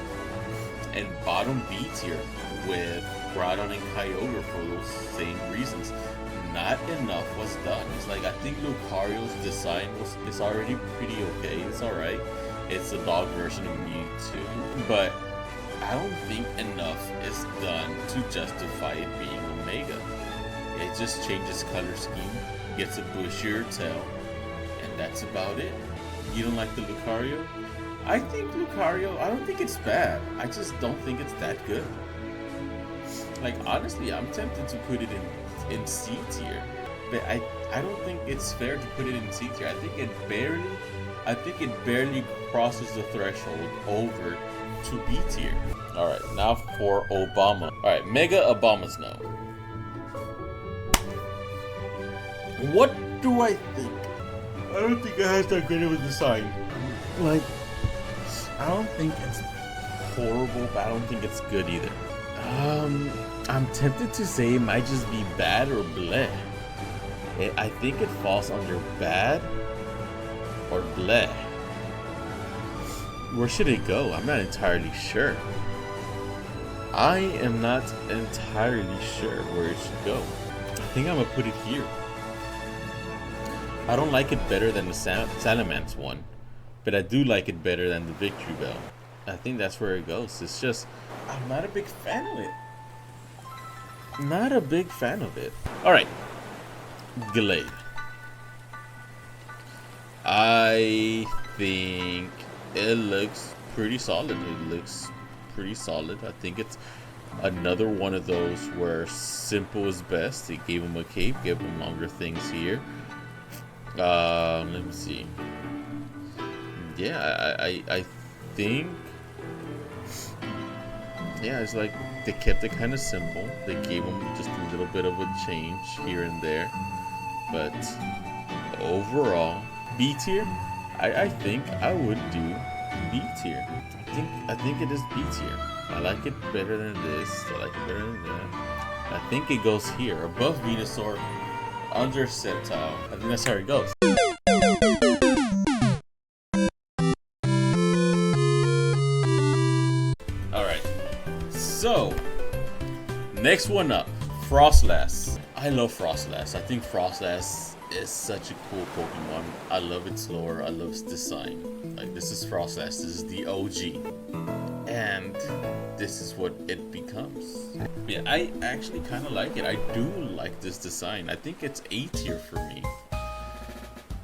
in bottom B tier with Groudon and Kyogre for those same reasons. Not enough was done. It's like, I think Lucario's design is already pretty okay. It's alright. It's a dog version of Mewtwo. But I don't think enough is done to justify it being Omega. It just changes color scheme, gets a bushier tail, and that's about it. You don't like the Lucario? I think Lucario, I don't think it's bad. I just don't think it's that good. Like, honestly, I'm tempted to put it in C tier, but I don't think it's fair to put it in C tier. I think it barely crosses the threshold over to B tier. All right, now for Obama. All right, Mega Obama's now. What do I think? I don't think it has that good of a design. Like, I don't think it's horrible, but I don't think it's good either. I'm tempted to say it might just be bad or bleh. I think it falls under bad or bleh. Where should it go? I'm not entirely sure. I am not entirely sure where it should go. I think I'm gonna put it here. I don't like it better than the Salamence one, but I do like it better than the Victory Bell. I think that's where it goes. It's just, I'm not a big fan of it. Not a big fan of it. Alright. Glade. I think it looks pretty solid. I think it's another one of those where simple is best. They gave him a cape, gave him longer things here. Let me see. Yeah, I think, yeah, it's like they kept it kind of simple. They gave him just a little bit of a change here and there, but overall, B tier. I think I would do B tier. I think it is B tier. I like it better than this. I like it better than that. I think it goes here above Venusaur, under Sceptile. I think that's how it goes. Alright, so next one up, Frostlass. I love Frostlass. I think Frostlass is such a cool Pokemon. I love its lore. I love its design. Like, this is Frostlass. This is the OG. And this is what it becomes. Yeah, I actually kind of like it. I do like this design. I think it's A tier for me.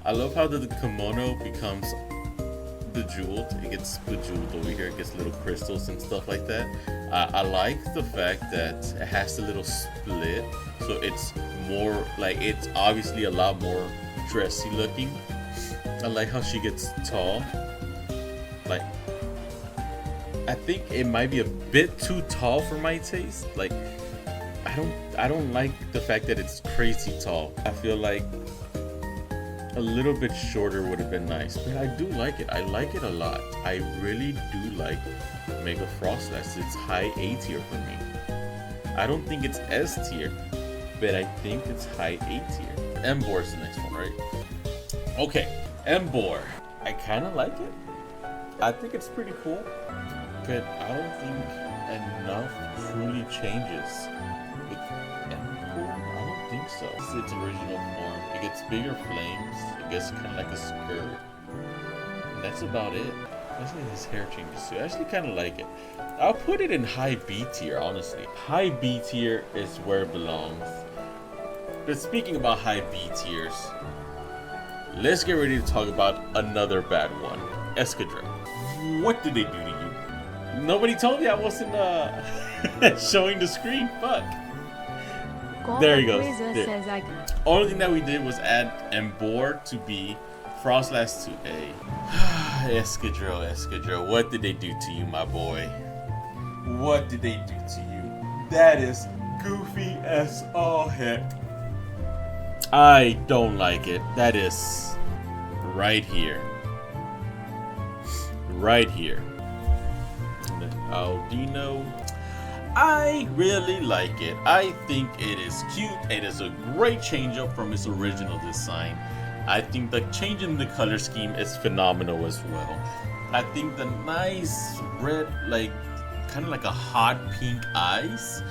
I love how the kimono becomes bejeweled. It gets bejeweled over here. It gets little crystals and stuff like that. I like the fact that it has the little split. So it's more like, it's obviously a lot more dressy looking. I like how she gets tall. Like, I think it might be a bit too tall for my taste. Like, I don't like the fact that it's crazy tall. I feel like a little bit shorter would have been nice, but I do like it. I like it a lot. I really do like Mega Frostlass. It's high A tier for me. I don't think it's S tier, but I think it's high A tier. Emboar is the next one, right? Okay, Emboar. I kind of like it. I think it's pretty cool, but I don't think enough truly changes with Emboar. I don't think so. It's its original form. It gets bigger flames. It gets kind of like a skirt. And that's about it. Actually, his hair changes too. I actually kind of like it. I'll put it in high B tier, honestly. High B tier is where it belongs. But speaking about high B tiers, let's get ready to talk about another bad one. Escadrille. What did they do to you? Nobody told me I wasn't showing the screen. Fuck. There he goes. There. Only thing that we did was add Emboar to B, Frostlass to A. Escadrille, what did they do to you, my boy? What did they do to you? That is goofy as all heck. I don't like it. That is right here. Right here. And then Aldino. I really like it. I think it is cute. It is a great change up from its original design. I think the change in the color scheme is phenomenal as well. I think the nice red, like kind of like a hot pink eyes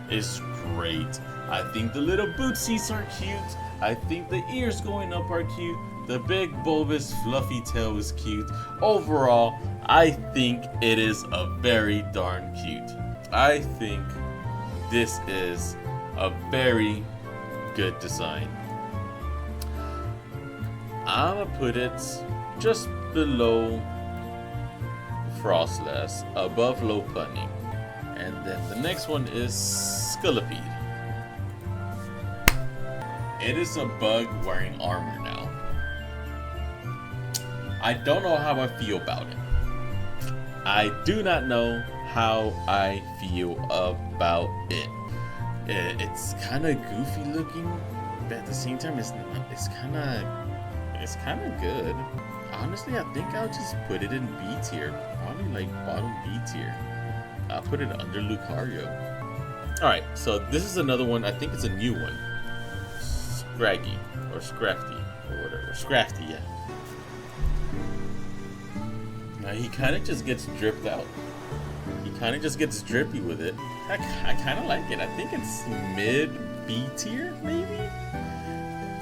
is great. I think the little bootsies are cute. I think the ears going up are cute. The big bulbous fluffy tail is cute. Overall, I think it is a very darn cute. I think this is a very good design. I'm gonna put it just below Frostless, above Lopunny. And then the next one is Scolipede. It is a bug wearing armor now. I don't know how I feel about it. I do not know how I feel about it. It's kind of goofy looking, but at the same time, it's kind of good. Honestly, I think I'll just put it in B tier, probably like bottom B tier. I'll put it under Lucario. All right, so this is another one. I think it's a new one. Scraggy or Scrafty or whatever. Scrafty, yeah. Now he kind of just gets dripped out. He kind of just gets drippy with it. I kind of like it. I think it's mid B tier, maybe.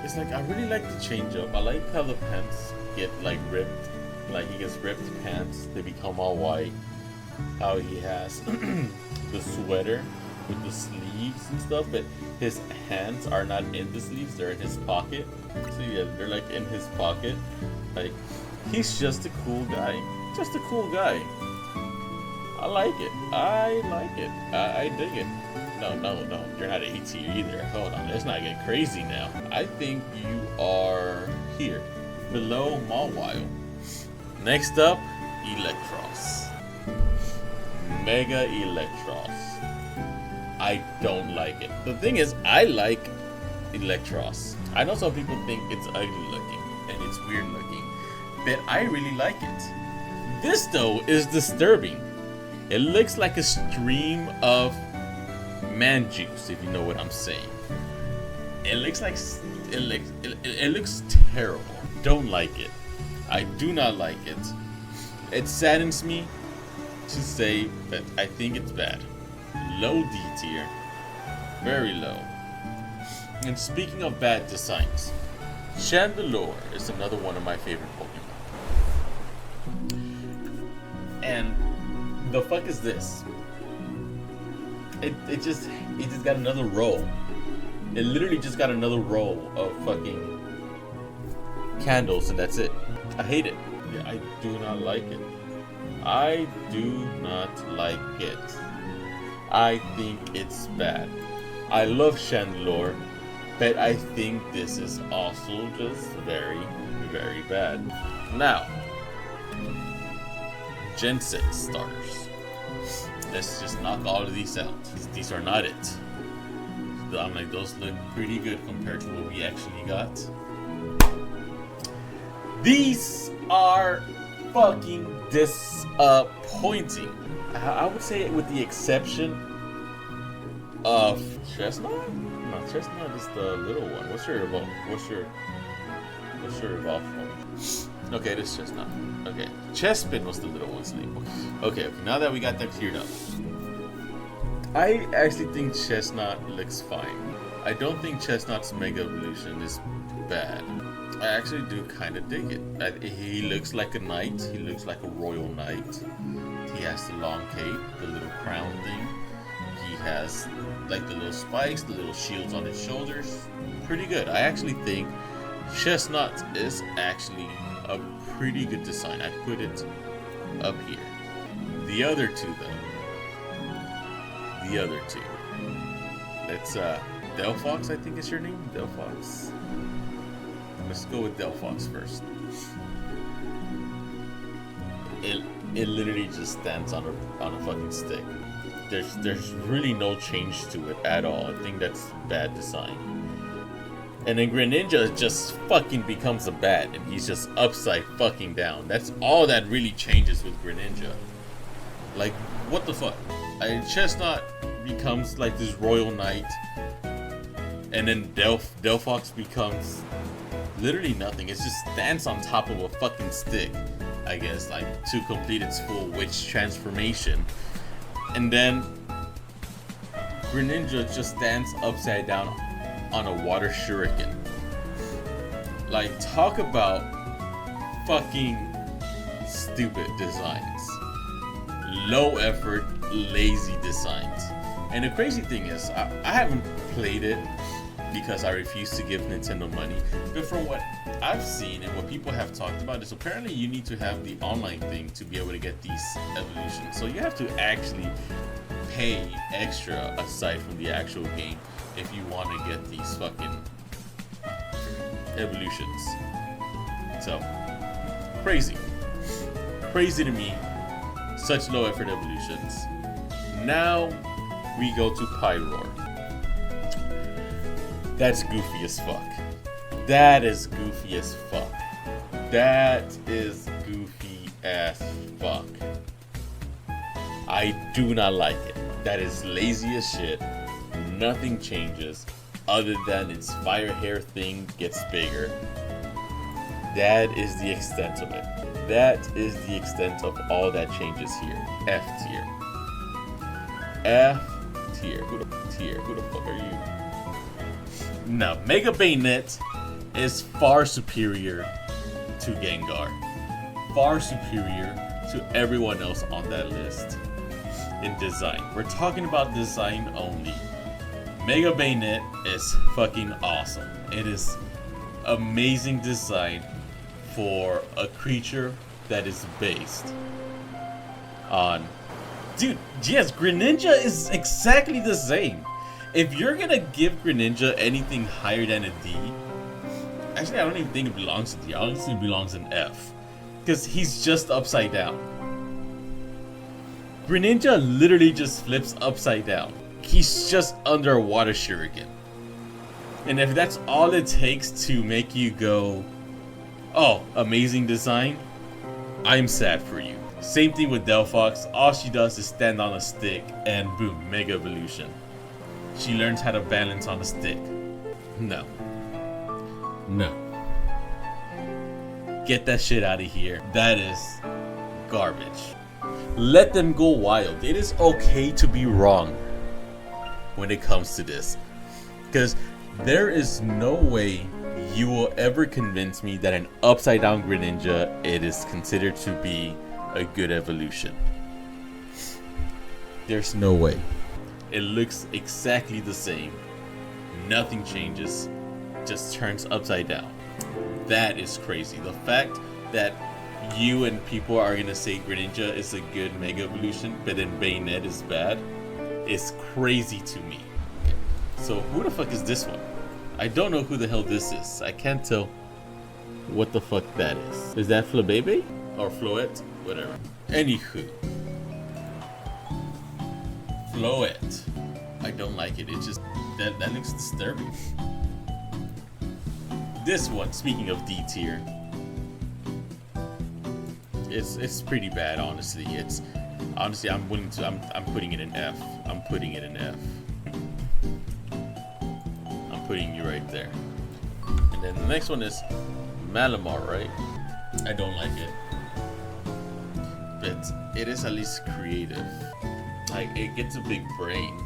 It's like I really like the change up. I like how the pants get like ripped. Like he gets ripped pants. They become all white. How he has the sweater with the sleeves and stuff, but his hands are not in the sleeves, they're in his pocket. So yeah, they're like in his pocket. Like, he's just a cool guy. Just a cool guy. I like it. I dig it. No, you're not A tier either. Hold on, let's not get crazy now. I think you are here, below Mawile. Next up, Electros. Mega Electros. I don't like it. The thing is, I like Electros. I know some people think it's ugly looking and it's weird looking, but I really like it. This though is disturbing. It looks like a stream of man juice, if you know what I'm saying. It looks like it looks terrible. Don't like it. I do not like it. It saddens me to say that I think it's bad. Low D tier. Very low. And speaking of bad designs, Chandelure is another one of my favorite Pokemon. And the fuck is this? It just got another roll. It literally just got another roll of fucking candles and that's it. I hate it. Yeah, I do not like it. I do not like it. I think it's bad. I love Chandelure, but I think this is also just very, very bad. Now, Gen 6 starters. Let's just knock all of these out. These are not it. I'm like, those look pretty good compared to what we actually got. These are fucking disappointing. I would say, with the exception of Chestnut. No, Chestnut is the little one. What's your evolve? What's your evolve form? Okay, this is Chestnut. Okay, Chespin was the little one's name. Okay. Now that we got that cleared up, I actually think Chestnut looks fine. I don't think Chestnut's Mega Evolution is bad. I actually do kind of dig it. He looks like a knight. He looks like a royal knight. He has the long cape, the little crown thing. He has like the little spikes, the little shields on his shoulders. Pretty good. I actually think Chestnut is actually a pretty good design. I'd put it up here. The other two though. The other two. It's Delphox, I think is your name? Delphox. Let's go with Delphox first. It literally just stands on a fucking stick. there's really no change to it at all. I think that's bad design. And then Greninja just fucking becomes a bat, and he's just upside fucking down. That's all that really changes with Greninja. Like, what the fuck? Chestnut becomes like this royal knight, and then Delphox becomes literally nothing. It just stands on top of a fucking stick, I guess, like to complete its full witch transformation. And then Greninja just stands upside down on a water shuriken. Like, talk about fucking stupid designs. Low effort, lazy designs. And the crazy thing is, I haven't played it because I refuse to give Nintendo money. But from what I've seen and what people have talked about is apparently you need to have the online thing to be able to get these evolutions. So you have to actually pay extra aside from the actual game if you want to get these fucking evolutions. So, crazy. Crazy to me. Such low effort evolutions. Now we go to Pyroar. That's goofy as fuck. That is goofy as fuck. That is goofy as fuck. I do not like it. That is lazy as shit. Nothing changes other than its fire hair thing gets bigger. That is the extent of it. That is the extent of all that changes here. F tier. F tier. Who the fuck are you? No, Mega Bayonet is far superior to Gengar. Far superior to everyone else on that list in design. We're talking about design only. Mega Bayonet is fucking awesome. It is amazing design for a creature that is based on... Dude, yes, Greninja is exactly the same. If you're gonna give Greninja anything higher than a D, actually I don't even think it belongs to D. I honestly it belongs in F. Because he's just upside down. Greninja literally just flips upside down. He's just under a water shuriken. And if that's all it takes to make you go, oh, amazing design, I'm sad for you. Same thing with Delphox. All she does is stand on a stick and boom, Mega Evolution. She learns how to balance on a stick. No. No. Get that shit out of here. That is garbage. Let them go wild. It is okay to be wrong when it comes to this. Because there is no way you will ever convince me that an upside down Greninja, it is considered to be a good evolution. There's no way. It looks exactly the same. Nothing changes. Just turns upside down. That is crazy. The fact that you and people are gonna say Greninja is a good Mega Evolution, but then Bayonet is bad, is crazy to me. So who the fuck is this one? I don't know who the hell this is. I can't tell what the fuck that is. Is that Flabebe? Or Floette? Whatever. Anywho. Floette. I don't like it. It just, that looks disturbing. This one, speaking of D tier, it's pretty bad, honestly. It's honestly, I'm putting it in F. I'm putting it in F. I'm putting you right there. And then the next one is Malamar, right? I don't like it, but it is at least creative. Like, it gets a big brain.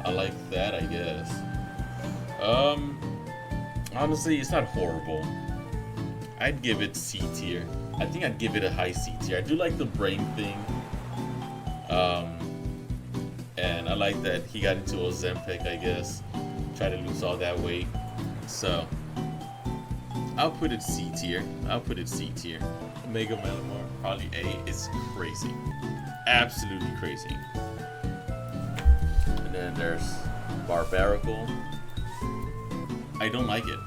I like that, I guess. Honestly, it's not horrible. I'd give it C tier. I think I'd give it a high C tier. I do like the brain thing. And I like that he got into Ozempic, I guess. Try to lose all that weight. So, I'll put it C tier. I'll put it C tier. Mega Malamar, probably A. It's crazy. Absolutely crazy. And then there's Barbaracle. I don't like it.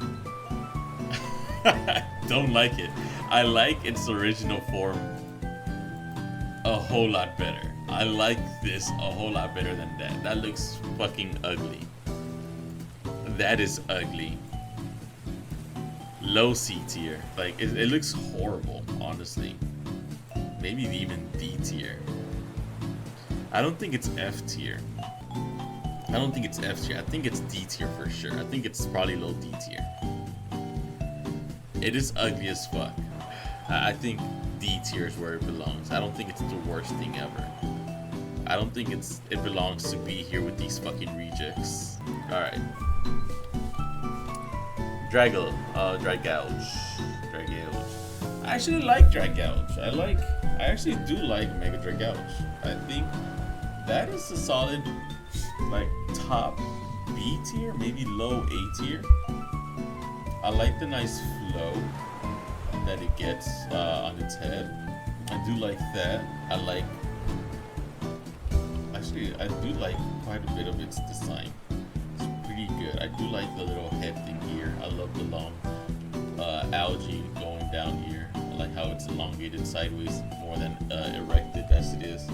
I don't like it. I like its original form a whole lot better. I like this a whole lot better than that. That looks fucking ugly. That is ugly. Low C tier. Like, it looks horrible, honestly. Maybe even D tier. I don't think it's F tier. I don't think it's F tier. I think it's D tier for sure. I think it's probably low D tier. It is ugly as fuck. I think D tier is where it belongs. I don't think it's the worst thing ever. I don't think it belongs to be here with these fucking rejects. Alright. Dragouge. I actually like Dragouge. I actually do like Mega Dragouge. I think that is a solid, like, top B tier, maybe low A tier. I like the nice flow that it gets on its head. I do like that. I do like quite a bit of its design. It's pretty good. I do like the little head thing here. I love the long algae going down here. I like how it's elongated sideways more than erected as it is.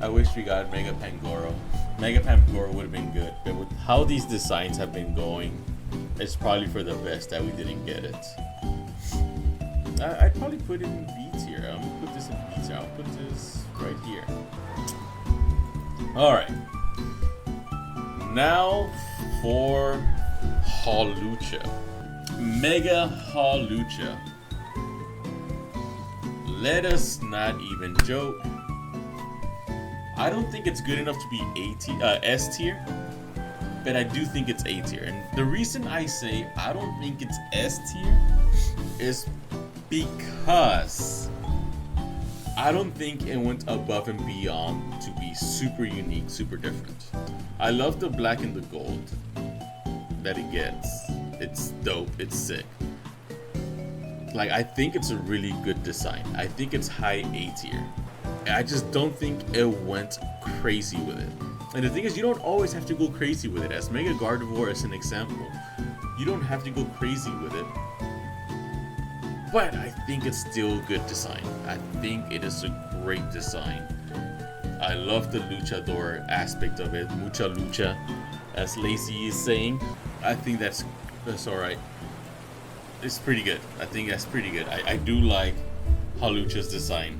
I wish we got Mega Pangoro. Mega Pangoro would have been good, but with how these designs have been going, it's probably for the best that we didn't get it. I'd probably put it in B tier. I'm gonna put this in B tier. I'll put this right here. Alright. Now for Hawlucha. Mega Hawlucha. Let us not even joke. I don't think it's good enough to be S tier, but I do think it's A tier. And the reason I say I don't think it's S tier is because I don't think it went above and beyond to be super unique, super different. I love the black and the gold that it gets. It's dope, it's sick. Like, I think it's a really good design. I think it's high A tier. I just don't think it went crazy with it. And the thing is, you don't always have to go crazy with it. As Mega Gardevoir as an example, you don't have to go crazy with it. But I think it's still good design. I think it is a great design. I love the luchador aspect of it. Mucha lucha, as Lacey is saying. I think that's alright. It's pretty good. I think that's pretty good. I do like Hawlucha's design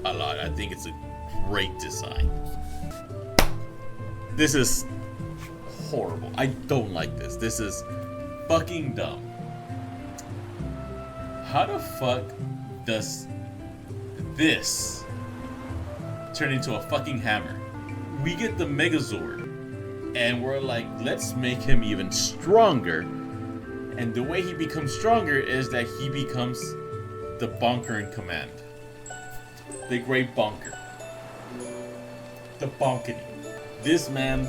a lot. I think it's a great design. This is horrible. I don't like this. This is fucking dumb. How the fuck does this turn into a fucking hammer? We get the Megazord and we're like, let's make him even stronger. And the way he becomes stronger is that he becomes the Bonker in command. The Great Bonker. The Bonkity. This man,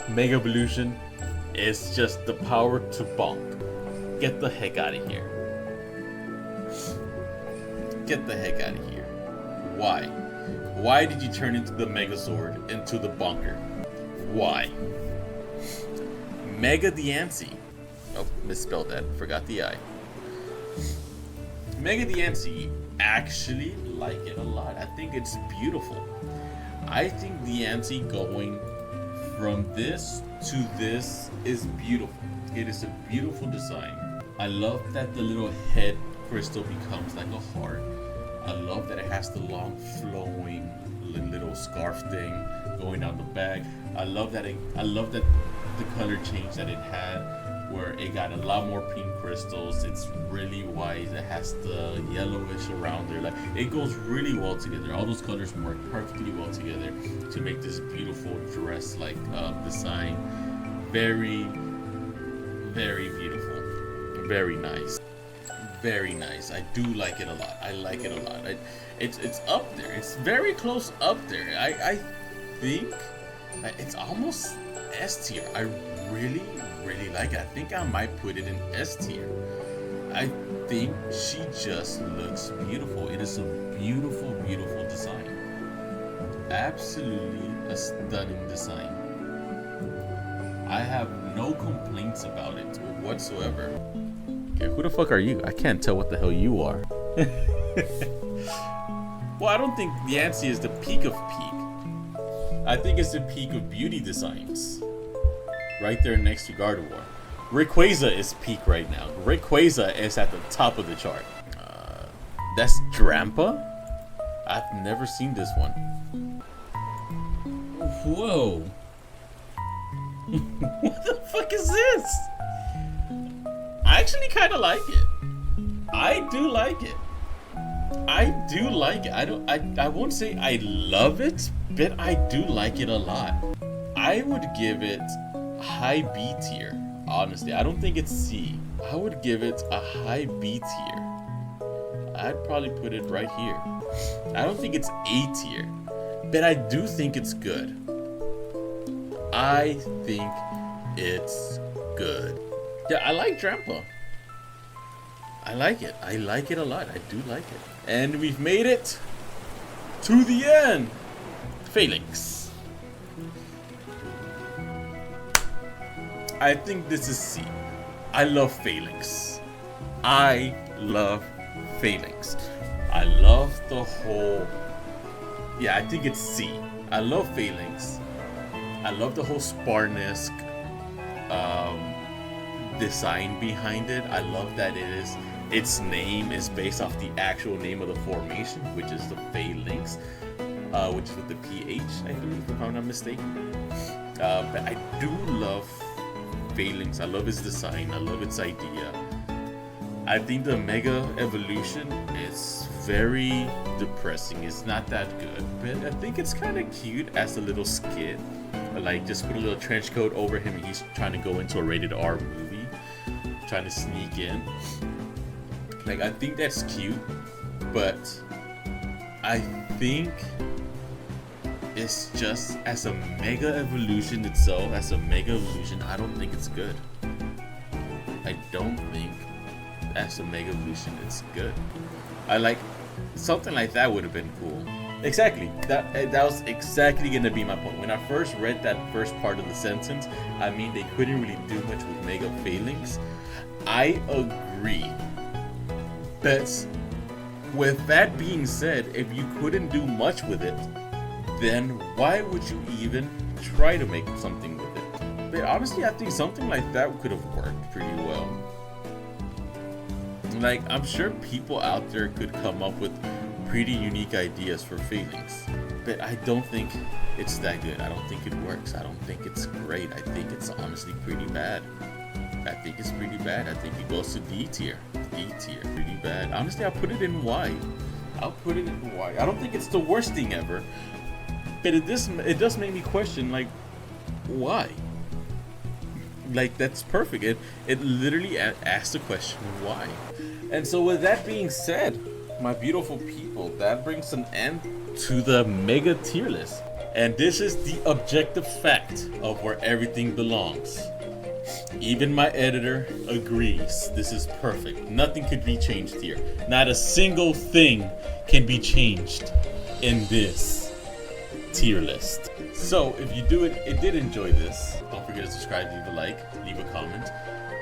Mega Evolution, is just the power to bonk. Get the heck out of here. Get the heck out of here. Why? Why did you turn into the Megazord into the Bonker? Why? Mega Diancie. Oh, misspelled that. Forgot the I. Mega Diancie, actually like it a lot. I think it's beautiful. I think Diancie going from this to this is beautiful. It is a beautiful design. I love that the little head crystal becomes like a heart. I love that it has the long flowing little scarf thing going down the back. I love that the color change that it had, where it got a lot more pink crystals. It's really white. It has the yellowish around there. Like, it goes really well together. All those colors work perfectly well together to make this beautiful dress-like design. Very, very beautiful. Very nice. Very nice. I do like it a lot. I like it a lot. It's up there. It's very close up there. I think it's almost S tier. I really like it. I think I might put it in S tier. I think she just looks beautiful. It is a beautiful, beautiful design. Absolutely a stunning design. I have no complaints about it whatsoever. Okay, who the fuck are you? I can't tell what the hell you are. Well, I don't think Yancy is the peak of peak. I think it's the peak of beauty designs. Right there next to Gardevoir. Rayquaza is peak right now. Rayquaza is at the top of the chart. That's Drampa? I've never seen this one. Whoa. What the fuck is this? I actually kind of like it. I do like it. I do like it. I won't say I love it, but I do like it a lot. I would give it high B tier. Honestly, I don't think it's C. I would give it a high B tier. I'd probably put it right here. I don't think it's A tier, but I do think it's good. I think it's good. Yeah, I like Drampa. I like it. I like it a lot. I do like it. And we've made it to the end. Phalanx. I think this is C. I love Phalanx. I love Phalanx. I love the whole... Yeah, I think it's C. I love Phalanx. I love the whole Sparnisk design behind it. I love that its name is based off the actual name of the formation, which is the Phalanx, which is with the PH, I believe, if I'm not mistaken. But I do love Phalanx. I love its design. I love its idea. I think the Mega Evolution is very depressing. It's not that good, but I think it's kind of cute as a little skit. Like, just put a little trench coat over him and he's trying to go into a rated R movie, trying to sneak in. Like, I think that's cute, but I think it's just as a Mega Evolution itself, as a Mega Evolution, I don't think it's good. I don't think as a Mega Evolution it's good. I like something like that would have been cool. Exactly. That was exactly gonna be my point. When I first read that first part of the sentence, I mean they couldn't really do much with Mega Phalanx. I agree. But with that being said, if you couldn't do much with it, then why would you even try to make something with it? But honestly, I think something like that could have worked pretty well. Like, I'm sure people out there could come up with pretty unique ideas for Phalanx, but I don't think it's that good. I don't think it works. I don't think it's great. I think it's honestly pretty bad. I think it's pretty bad. I think it goes to D tier. D tier. Pretty bad. Honestly, I'll put it in Y. I'll put it in Y. I don't think it's the worst thing ever, but it does make me question, like, why? Like, that's perfect. It literally asks the question, why? And so with that being said, my beautiful people, that brings an end to the mega tier list. And this is the objective fact of where everything belongs. Even my editor agrees. This is perfect. Nothing could be changed here. Not a single thing can be changed in this tier list. So if you did enjoy this, don't forget to subscribe, leave a like, leave a comment.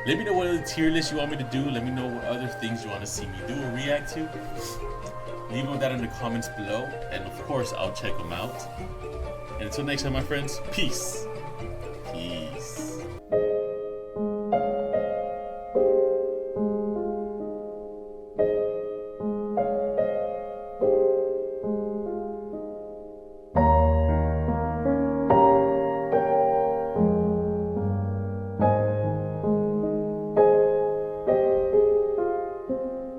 Let me know what other tier lists you want me to do. Let me know what other things you want to see me do or react to. Leave that in the comments below, and of course I'll check them out. And until next time, my friends, peace.